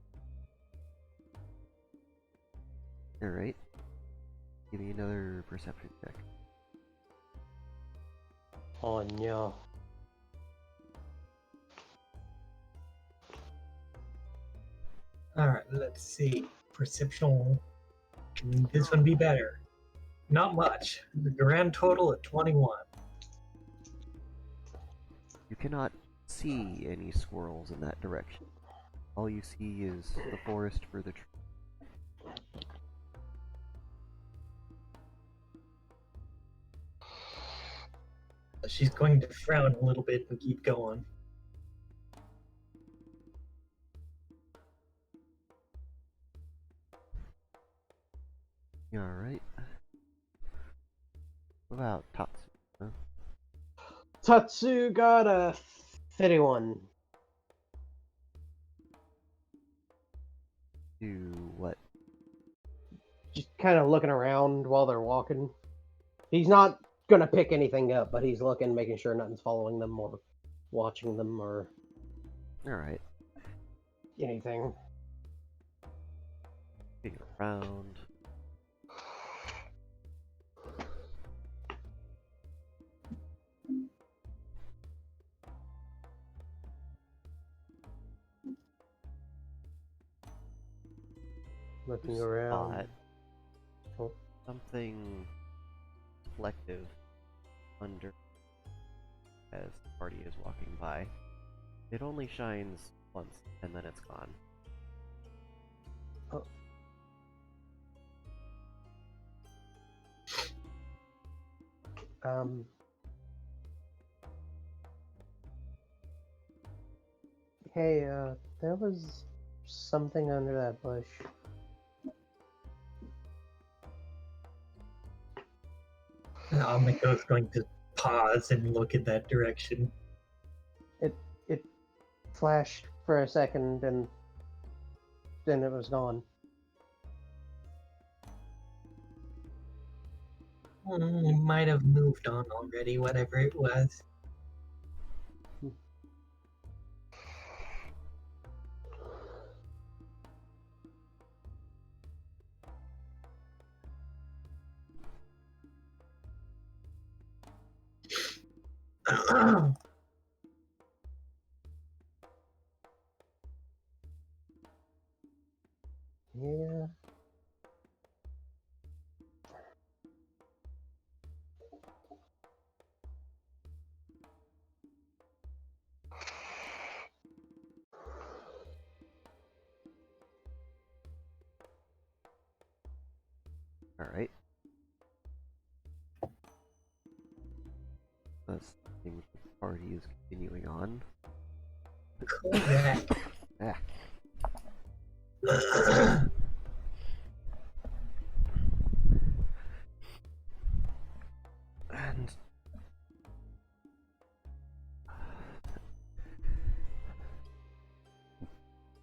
Alright. Give me another perception check. Oh no. All right, let's see. Perception. Can this one be better? Not much. The grand total at 21. You cannot see any squirrels in that direction. All you see is the forest for the tree. She's going to frown a little bit and keep going. Alright. What about Tatsu? Huh? Tatsu got a 31. Do what? Just kind of looking around while they're walking. He's not gonna pick anything up, but he's looking, making sure nothing's following them or watching them or Alright. anything. Looking around. Looking You around. spot Oh. something reflective under as the party is walking by. It only shines once and then it's gone. Um. Hey, there was something under that bush. Amako's going to pause and look in that direction. It flashed for a second and then it was gone. It might have moved on already, whatever it was. Yeah. Alright. That's the party is continuing on. Correct. Ah. And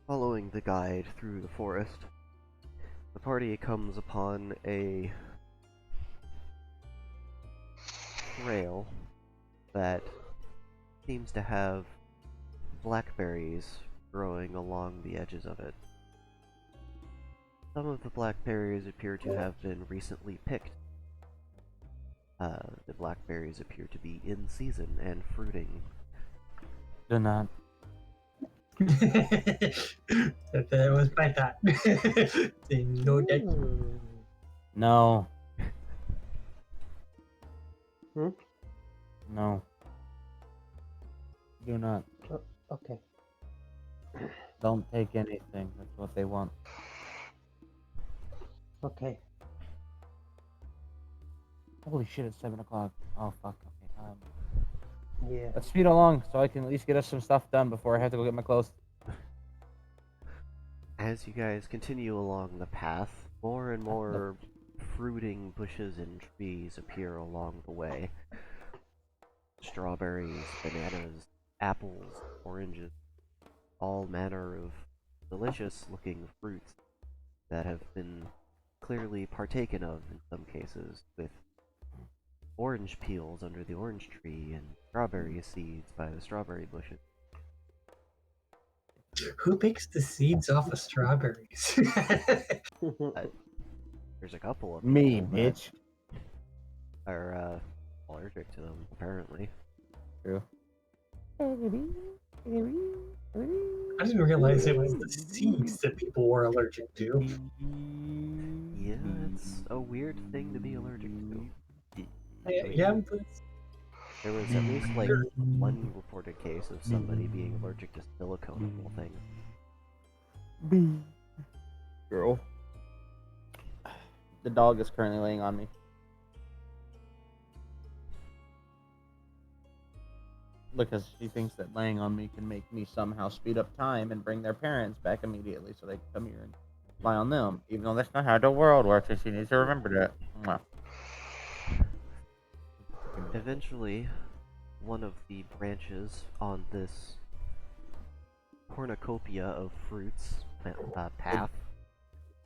following the guide through the forest, the party comes upon a trail that seems to have blackberries growing along the edges of it. Some of the blackberries appear to have been recently picked. The blackberries appear to be in season and fruiting. Do not. That was my thought. Didn't know that. Hmm. No. Hmm? No. Do not. Okay. Don't take anything. That's what they want. Okay. Holy shit, it's 7 o'clock. Oh, fuck. Okay. Yeah. Let's speed along so I can at least get us some stuff done before I have to go get my clothes. As you guys continue along the path, more and more fruiting bushes and trees appear along the way. Strawberries, bananas, apples, oranges, all manner of delicious looking fruits that have been clearly partaken of in some cases, with orange peels under the orange tree and strawberry seeds by the strawberry bushes. Who picks the seeds off of strawberries? There's a couple of Me, people that bitch. are allergic to them, apparently. True. I didn't realize it was the seeds that people were allergic to. Yeah, it's a weird thing to be allergic to. Yeah, but There was at least like one reported case of somebody being allergic to silicone of all things. Girl. The dog is currently laying on me. Because she thinks that laying on me can make me somehow speed up time and bring their parents back immediately so they can come here and lie on them. Even though that's not how the world works, and she needs to remember that. Mwah. Eventually, one of the branches on this cornucopia of fruits path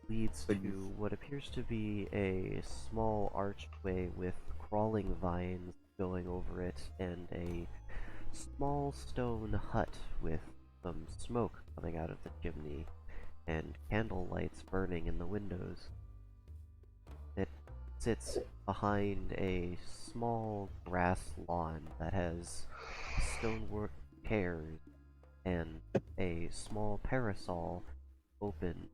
leads to what appears to be a small archway with crawling vines going over it and a small stone hut with some smoke coming out of the chimney and candle lights burning in the windows. It sits behind a small grass lawn that has stonework chairs and a small parasol open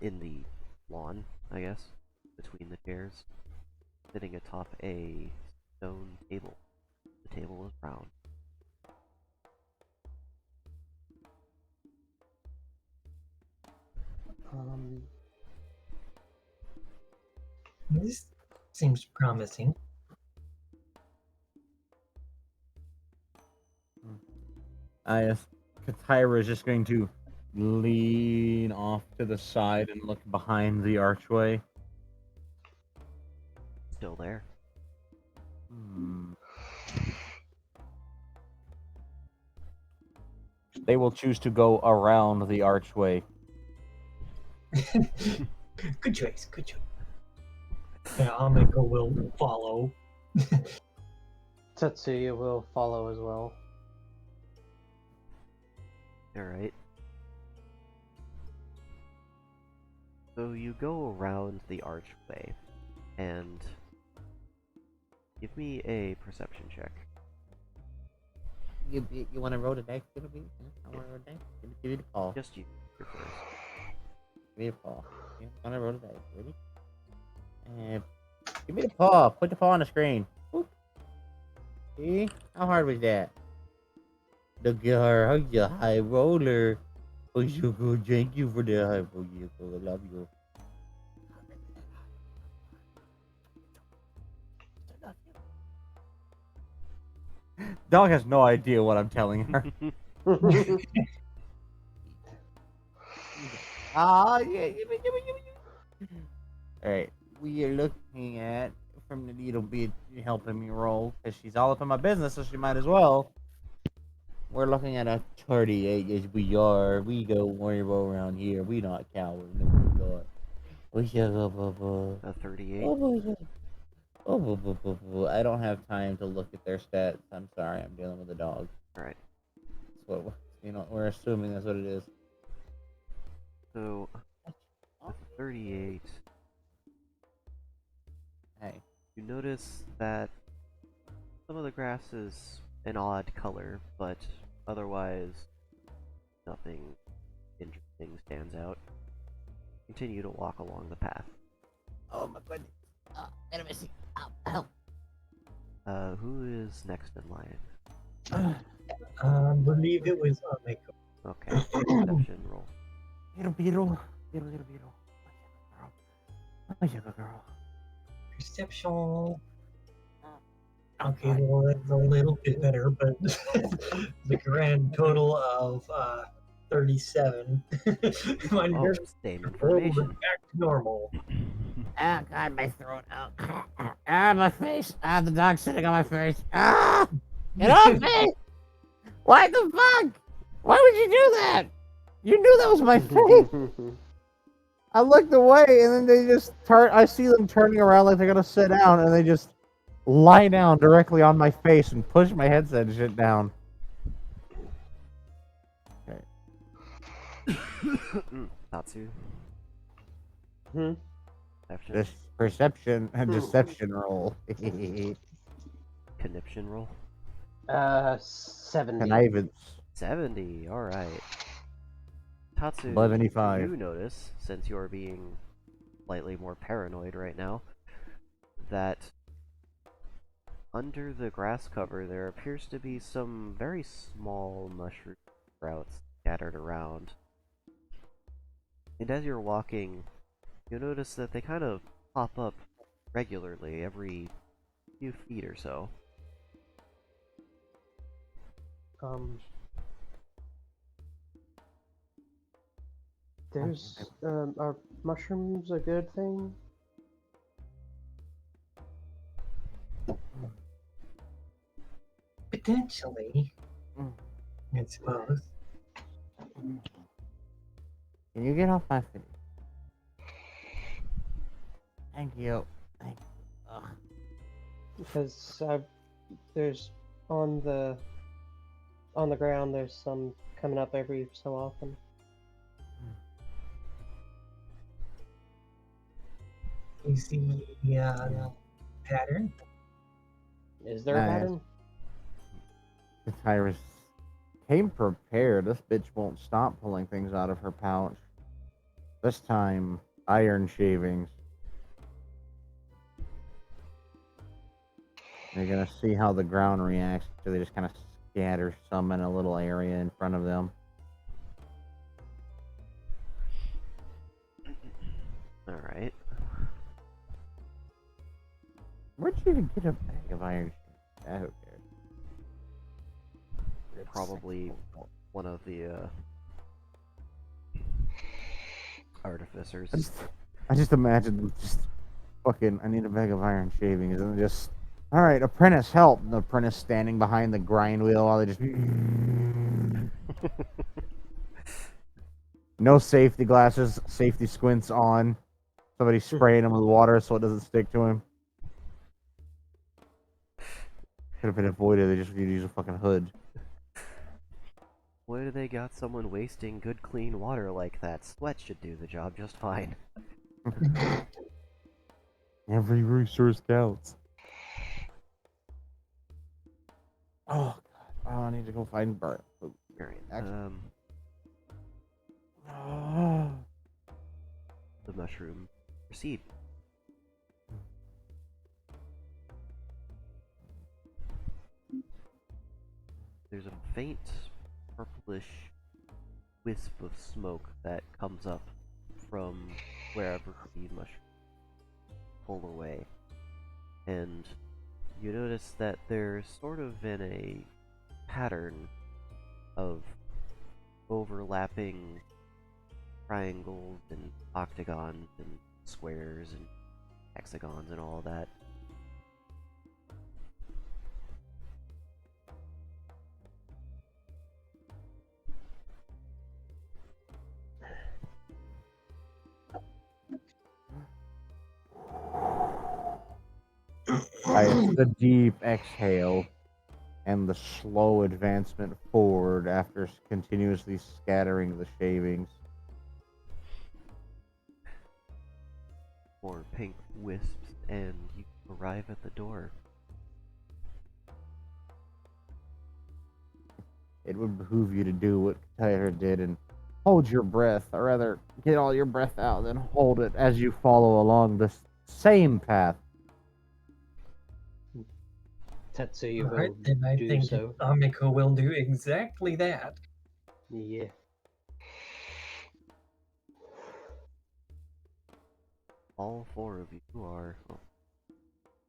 in the lawn, I guess, between the chairs, sitting atop a stone table. The table is round. Um, This seems promising. Katira is just going to lean off to the side and look behind the archway. Still there. Hmm. They will choose to go around the archway. Good choice. Good choice. Yeah, Amiko will follow. Tetsuya will follow as well. Alright. So you go around the archway, and give me a perception check. You want to roll the dice? I want to roll the dice. Give me the paw. Just you. You're first. Give me the paw. You want to roll the dice? Ready? And give me the paw. Put the paw on the screen. Whoop. See? How hard was that? Look at her. How's your high roller? Oh, so good. Thank you for the high roller. I love you. Dog has no idea what I'm telling her. Ah, yeah. Alright, we are looking at from the needle be helping me roll because she's all up in my business, so she might as well. We're looking at a 38 as we are. We don't worry about around here. We not cowards. No, we not. We shall go. A 38. I don't have time to look at their stats. I'm sorry. I'm dealing with a dog. Alright. That's what we're assuming that's what it is. So, with 38, Hey. you notice that some of the grass is an odd color, but otherwise, nothing interesting stands out. Continue to walk along the path. Oh my goodness. Oh, let me see. Help. Who is next in line? I believe it was Amiko. Okay, perception roll. Beetle. Girl. Perception. Okay, well, that's a little bit better, but the grand total of 37. My Oh, nerves same are forward information. back to normal. Oh god, my throat. Oh, my face. The dog's sitting on my face. Ah! Get off me! What the fuck? Why would you do that? You knew that was my face. I looked away and then they just turn. I see them turning around like they're gonna sit down, and they just lie down directly on my face and push my headset and shit down. Okay. Tatsu. Hmm? Perception. This perception and deception roll. Conniption roll. 70. Connivance. 70, alright. Tatsu, 11.85. you notice, since you're being slightly more paranoid right now, that under the grass cover there appears to be some very small mushroom sprouts scattered around. And as you're walking, you notice that they kind of pop up regularly every few feet or so. There's, are mushrooms a good thing? Potentially, I suppose. Can you get off my face? Thank you. Thank you. Ugh. Because there's on the ground. There's some coming up every so often. You see the pattern? Is there a Nice. pattern? The Tyrus came prepared. This bitch won't stop pulling things out of her pouch. This time, iron shavings. You're gonna see how the ground reacts. So they just kind of scatter some in a little area in front of them. Alright. Where'd you even get a bag of iron shavings? Okay. Probably one of the artificers. I just imagine them just fucking. I need a bag of iron shavings, and just. All right, apprentice, help! And the apprentice standing behind the grind wheel while they just. No safety glasses, safety squints on. Somebody spraying him with water so it doesn't stick to him. Could have been avoided. They just use a fucking hood. Why do they got someone wasting good clean water like that? Sweat should do the job just fine. Every resource counts. Oh god. Oh, I need to go find Bart. Oh, Alright, actually- the mushroom. Proceed. There's a faint purplish wisp of smoke that comes up from wherever the mushroom pull away. And you notice that they're sort of in a pattern of overlapping triangles and octagons and squares and hexagons and all that. The deep exhale and the slow advancement forward after continuously scattering the shavings. More pink wisps, and you arrive at the door. It would behoove you to do what Tyler did and hold your breath, or rather, get all your breath out, then hold it as you follow along the same path. Tetsuya Alright, will then I do think so. Amiko will do exactly that. Yeah. All four of you are, well,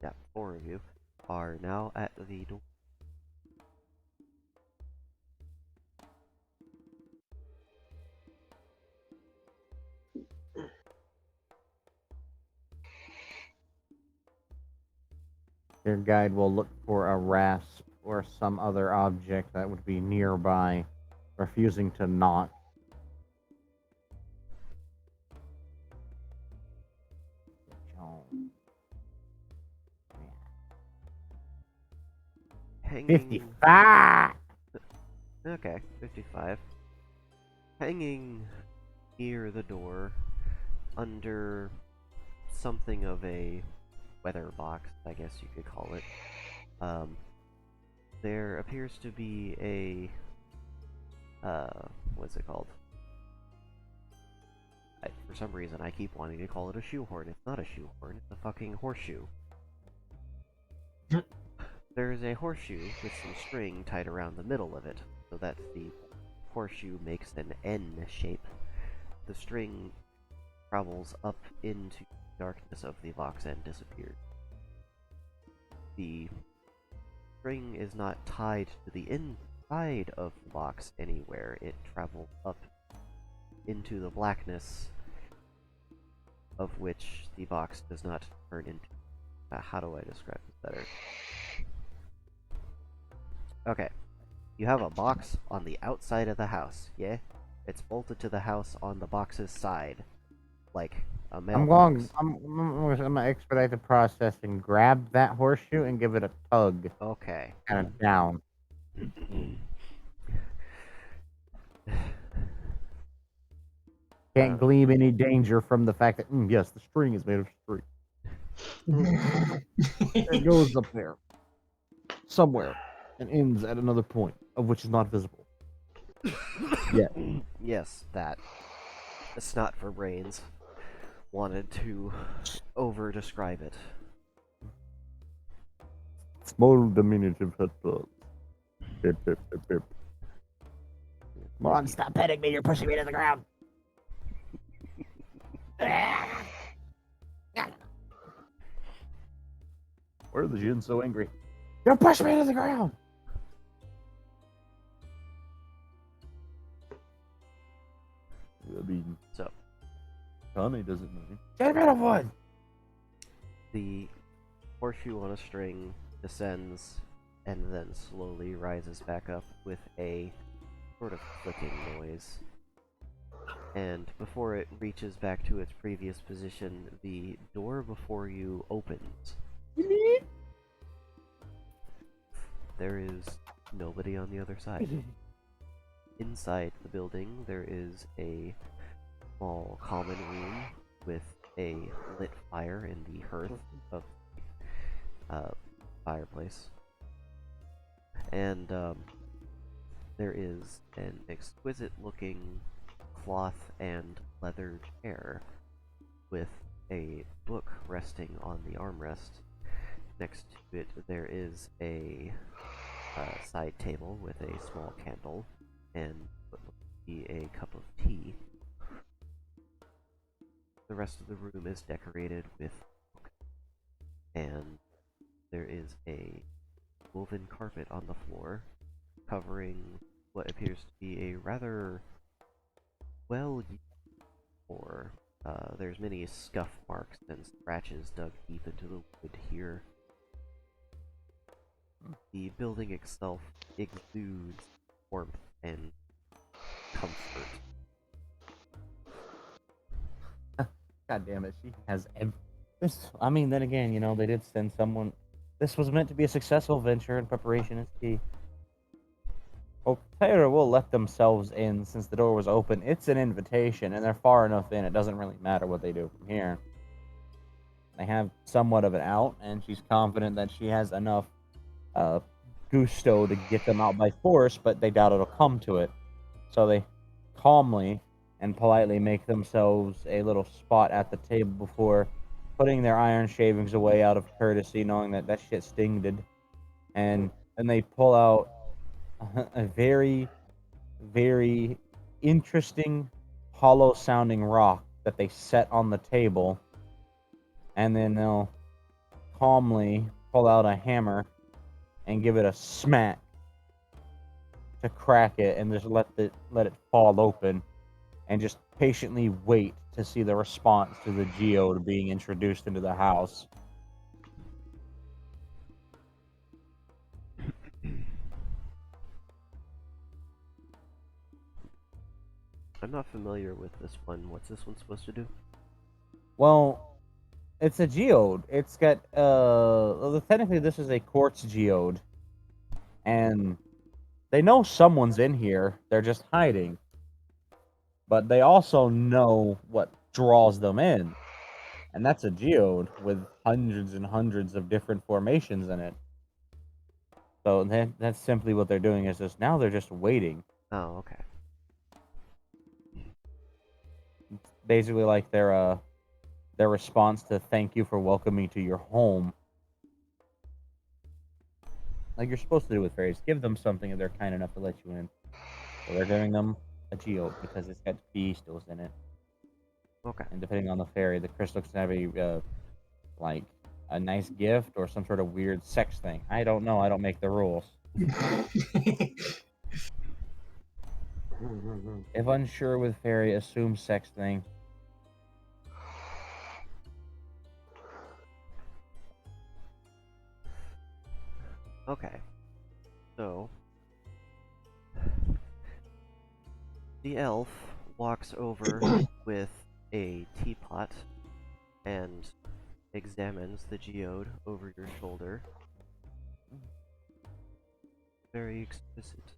yeah, four of you are now at the door. Your guide will look for a rasp or some other object that would be nearby, refusing to knock. Hanging... 55! Okay, 55. Hanging near the door, under something of a weather box, I guess you could call it, there appears to be a, what's it called? For some reason, I keep wanting to call it a shoehorn. It's not a shoehorn, it's a fucking horseshoe. There's a horseshoe with some string tied around the middle of it, so that the horseshoe makes an N shape. The string travels up into the darkness of the box and disappears. The string is not tied to the inside of the box anywhere. It travels up into the blackness, of which the box does not turn into. How do I describe this better? Okay, you have a box on the outside of the house, yeah? It's bolted to the house on the box's side, like a mailbox. I'm gonna expedite the process and grab that horseshoe and give it a tug, Okay. kind of down. Can't glean any danger from the fact that, yes, the string is made of string. It goes up there, somewhere, and ends at another point, of which is not visible. Yeah. Yes, that. Snot for Brains wanted to over describe it. Small diminutive pet dog. Pip, pip, pip, pip. Come on, stop petting me. You're pushing me to the ground. Why are the Jin so angry? You're pushing me to the ground. I mean, So, Connie doesn't know. Get rid of one. the horseshoe on a string descends and then slowly rises back up with a sort of clicking noise. And before it reaches back to its previous position, the door before you opens. There is nobody on the other side. Inside the building, there is a small common room with a lit fire in the hearth of fireplace. And there is an exquisite looking cloth and leather chair with a book resting on the armrest. Next to it, there is a side table with a small candle and what looks to be a cup of tea. The rest of the room is decorated with books, and there is a woven carpet on the floor covering what appears to be a rather well used floor. There's many scuff marks and scratches dug deep into the wood here. The building itself exudes warmth and comfort. God damn it, she has this. I mean, then again, you know, they did send someone. This was meant to be a successful venture, and preparation is key. Well, Taylor will let themselves in since the door was open. It's an invitation, and they're far enough in, it doesn't really matter what they do from here. They have somewhat of an out, and she's confident that she has enough gusto to get them out by force, but they doubt it'll come to it. So they calmly and politely make themselves a little spot at the table before putting their iron shavings away out of courtesy, knowing that that shit stinged. And then they pull out a very, very interesting, hollow-sounding rock that they set on the table, and then they'll calmly pull out a hammer and give it a smack to crack it, and just let it fall open, and just patiently wait to see the response to the geode being introduced into the house. I'm not familiar with this one. What's this one supposed to do? Well, it's a geode. It's got well, technically this is a quartz geode, and they know someone's in here. They're just hiding. But they also know what draws them in, and that's a geode with hundreds and hundreds of different formations in it. So that's simply what they're doing. Is just now they're just waiting. Oh, okay. Basically, like their response to thank you for welcoming me to your home. Like you're supposed to do with fairies, give them something if they're kind enough to let you in. So they're giving them a geode because it's got crystals in it. Okay. And depending on the fairy, the crystals can have a like a nice gift or some sort of weird sex thing. I don't know. I don't make the rules. If unsure with fairy, assume sex thing. Okay. So, the elf walks over with a teapot and examines the geode over your shoulder. Very exquisite.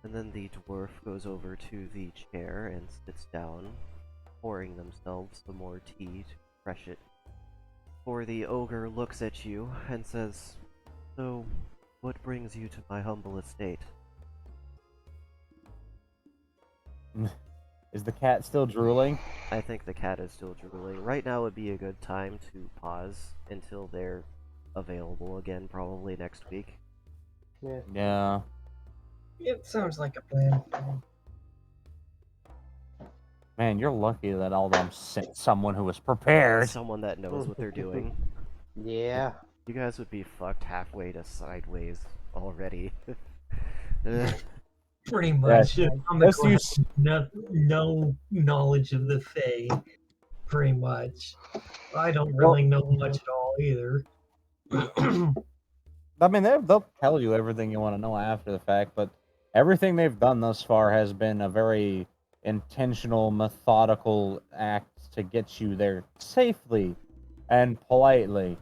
And then the dwarf goes over to the chair and sits down, pouring themselves some more tea to refresh it. For the ogre looks at you and says, "So, what brings you to my humble estate?" Is the cat still drooling? I think the cat is still drooling. Right now would be a good time to pause until they're available again, probably next week. Yeah. Yeah. It sounds like a plan. Man, you're lucky that Aldom sent someone who was prepared. Someone that knows what they're doing. Yeah. You guys would be fucked halfway to sideways already. Ugh. Pretty much. Yeah. On the Unless you ground, no knowledge of the Fae. Pretty much. I don't really know much at all either. I mean, they'll tell you everything you want to know after the fact, but everything they've done thus far has been a very intentional, methodical act to get you there safely and politely.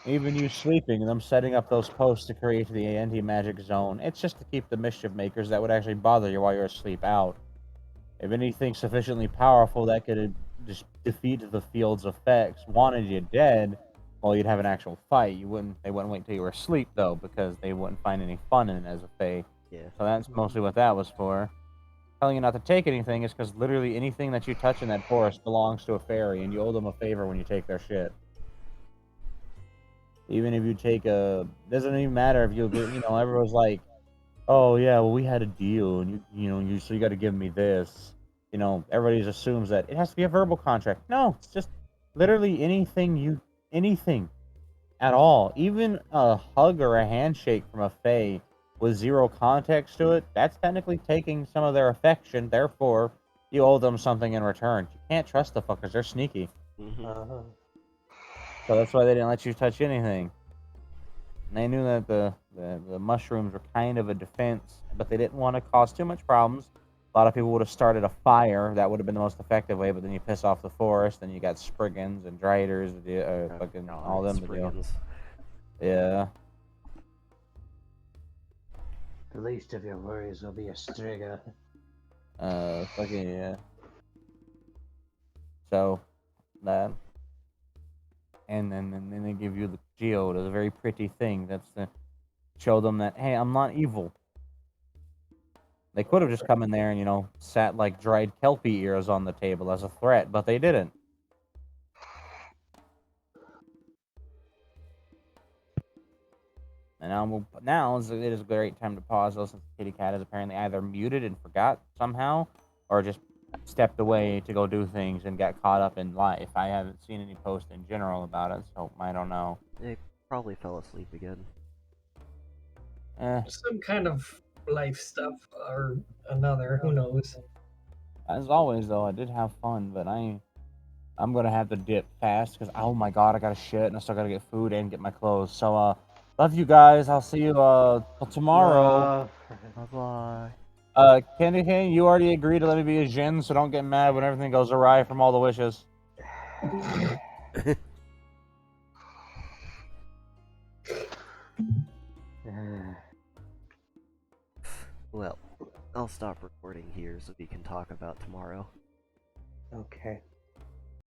Even you sleeping and them setting up those posts to create the anti-magic zone, it's just to keep the mischief makers that would actually bother you while you're asleep out. If anything sufficiently powerful that could just defeat the field's effects wanted you dead, well, you'd have an actual fight. They wouldn't wait till you were asleep though, because they wouldn't find any fun in it as a Fae. Yeah. So that's mostly what that was for. Telling you not to take anything is because literally anything that you touch in that forest belongs to a fairy, and you owe them a favor when you take their shit. Even if you take doesn't even matter if everyone's like, oh yeah, well we had a deal, and so you got to give me this. Everybody just assumes that it has to be a verbal contract. No, it's just literally anything at all. Even a hug or a handshake from a Fae with zero context to it, that's technically taking some of their affection. Therefore, you owe them something in return. You can't trust the fuckers; they're sneaky. Mhm. Uh-huh. So that's why they didn't let you touch anything. And they knew that the mushrooms were kind of a defense, but they didn't want to cause too much problems. A lot of people would have started a fire. That would have been the most effective way, but then you piss off the forest, and you got Spriggans and Driders, fucking God, all them to deal. Spriggans. Yeah. The least of your worries will be a Striga. Fucking yeah. So, that. And then they give you the geode as a very pretty thing. That's to show them that, hey, I'm not evil. They could have just come in there and, sat like dried kelpie ears on the table as a threat, but they didn't. And now it is a great time to pause, though, since the kitty cat is apparently either muted and forgot somehow, or just stepped away to go do things and got caught up in life. I haven't seen any post in general about it, so I don't know. They probably fell asleep again. Some kind of life stuff or another, who knows? As always, though, I did have fun, but I'm gonna have to dip fast because oh my god, I gotta shit and I still gotta get food and get my clothes. So love you guys. I'll see you tomorrow. Bye-bye. Candy Cane, you already agreed to let me be a Jin, so don't get mad when everything goes awry from all the wishes. Well, I'll stop recording here so we can talk about tomorrow. Okay.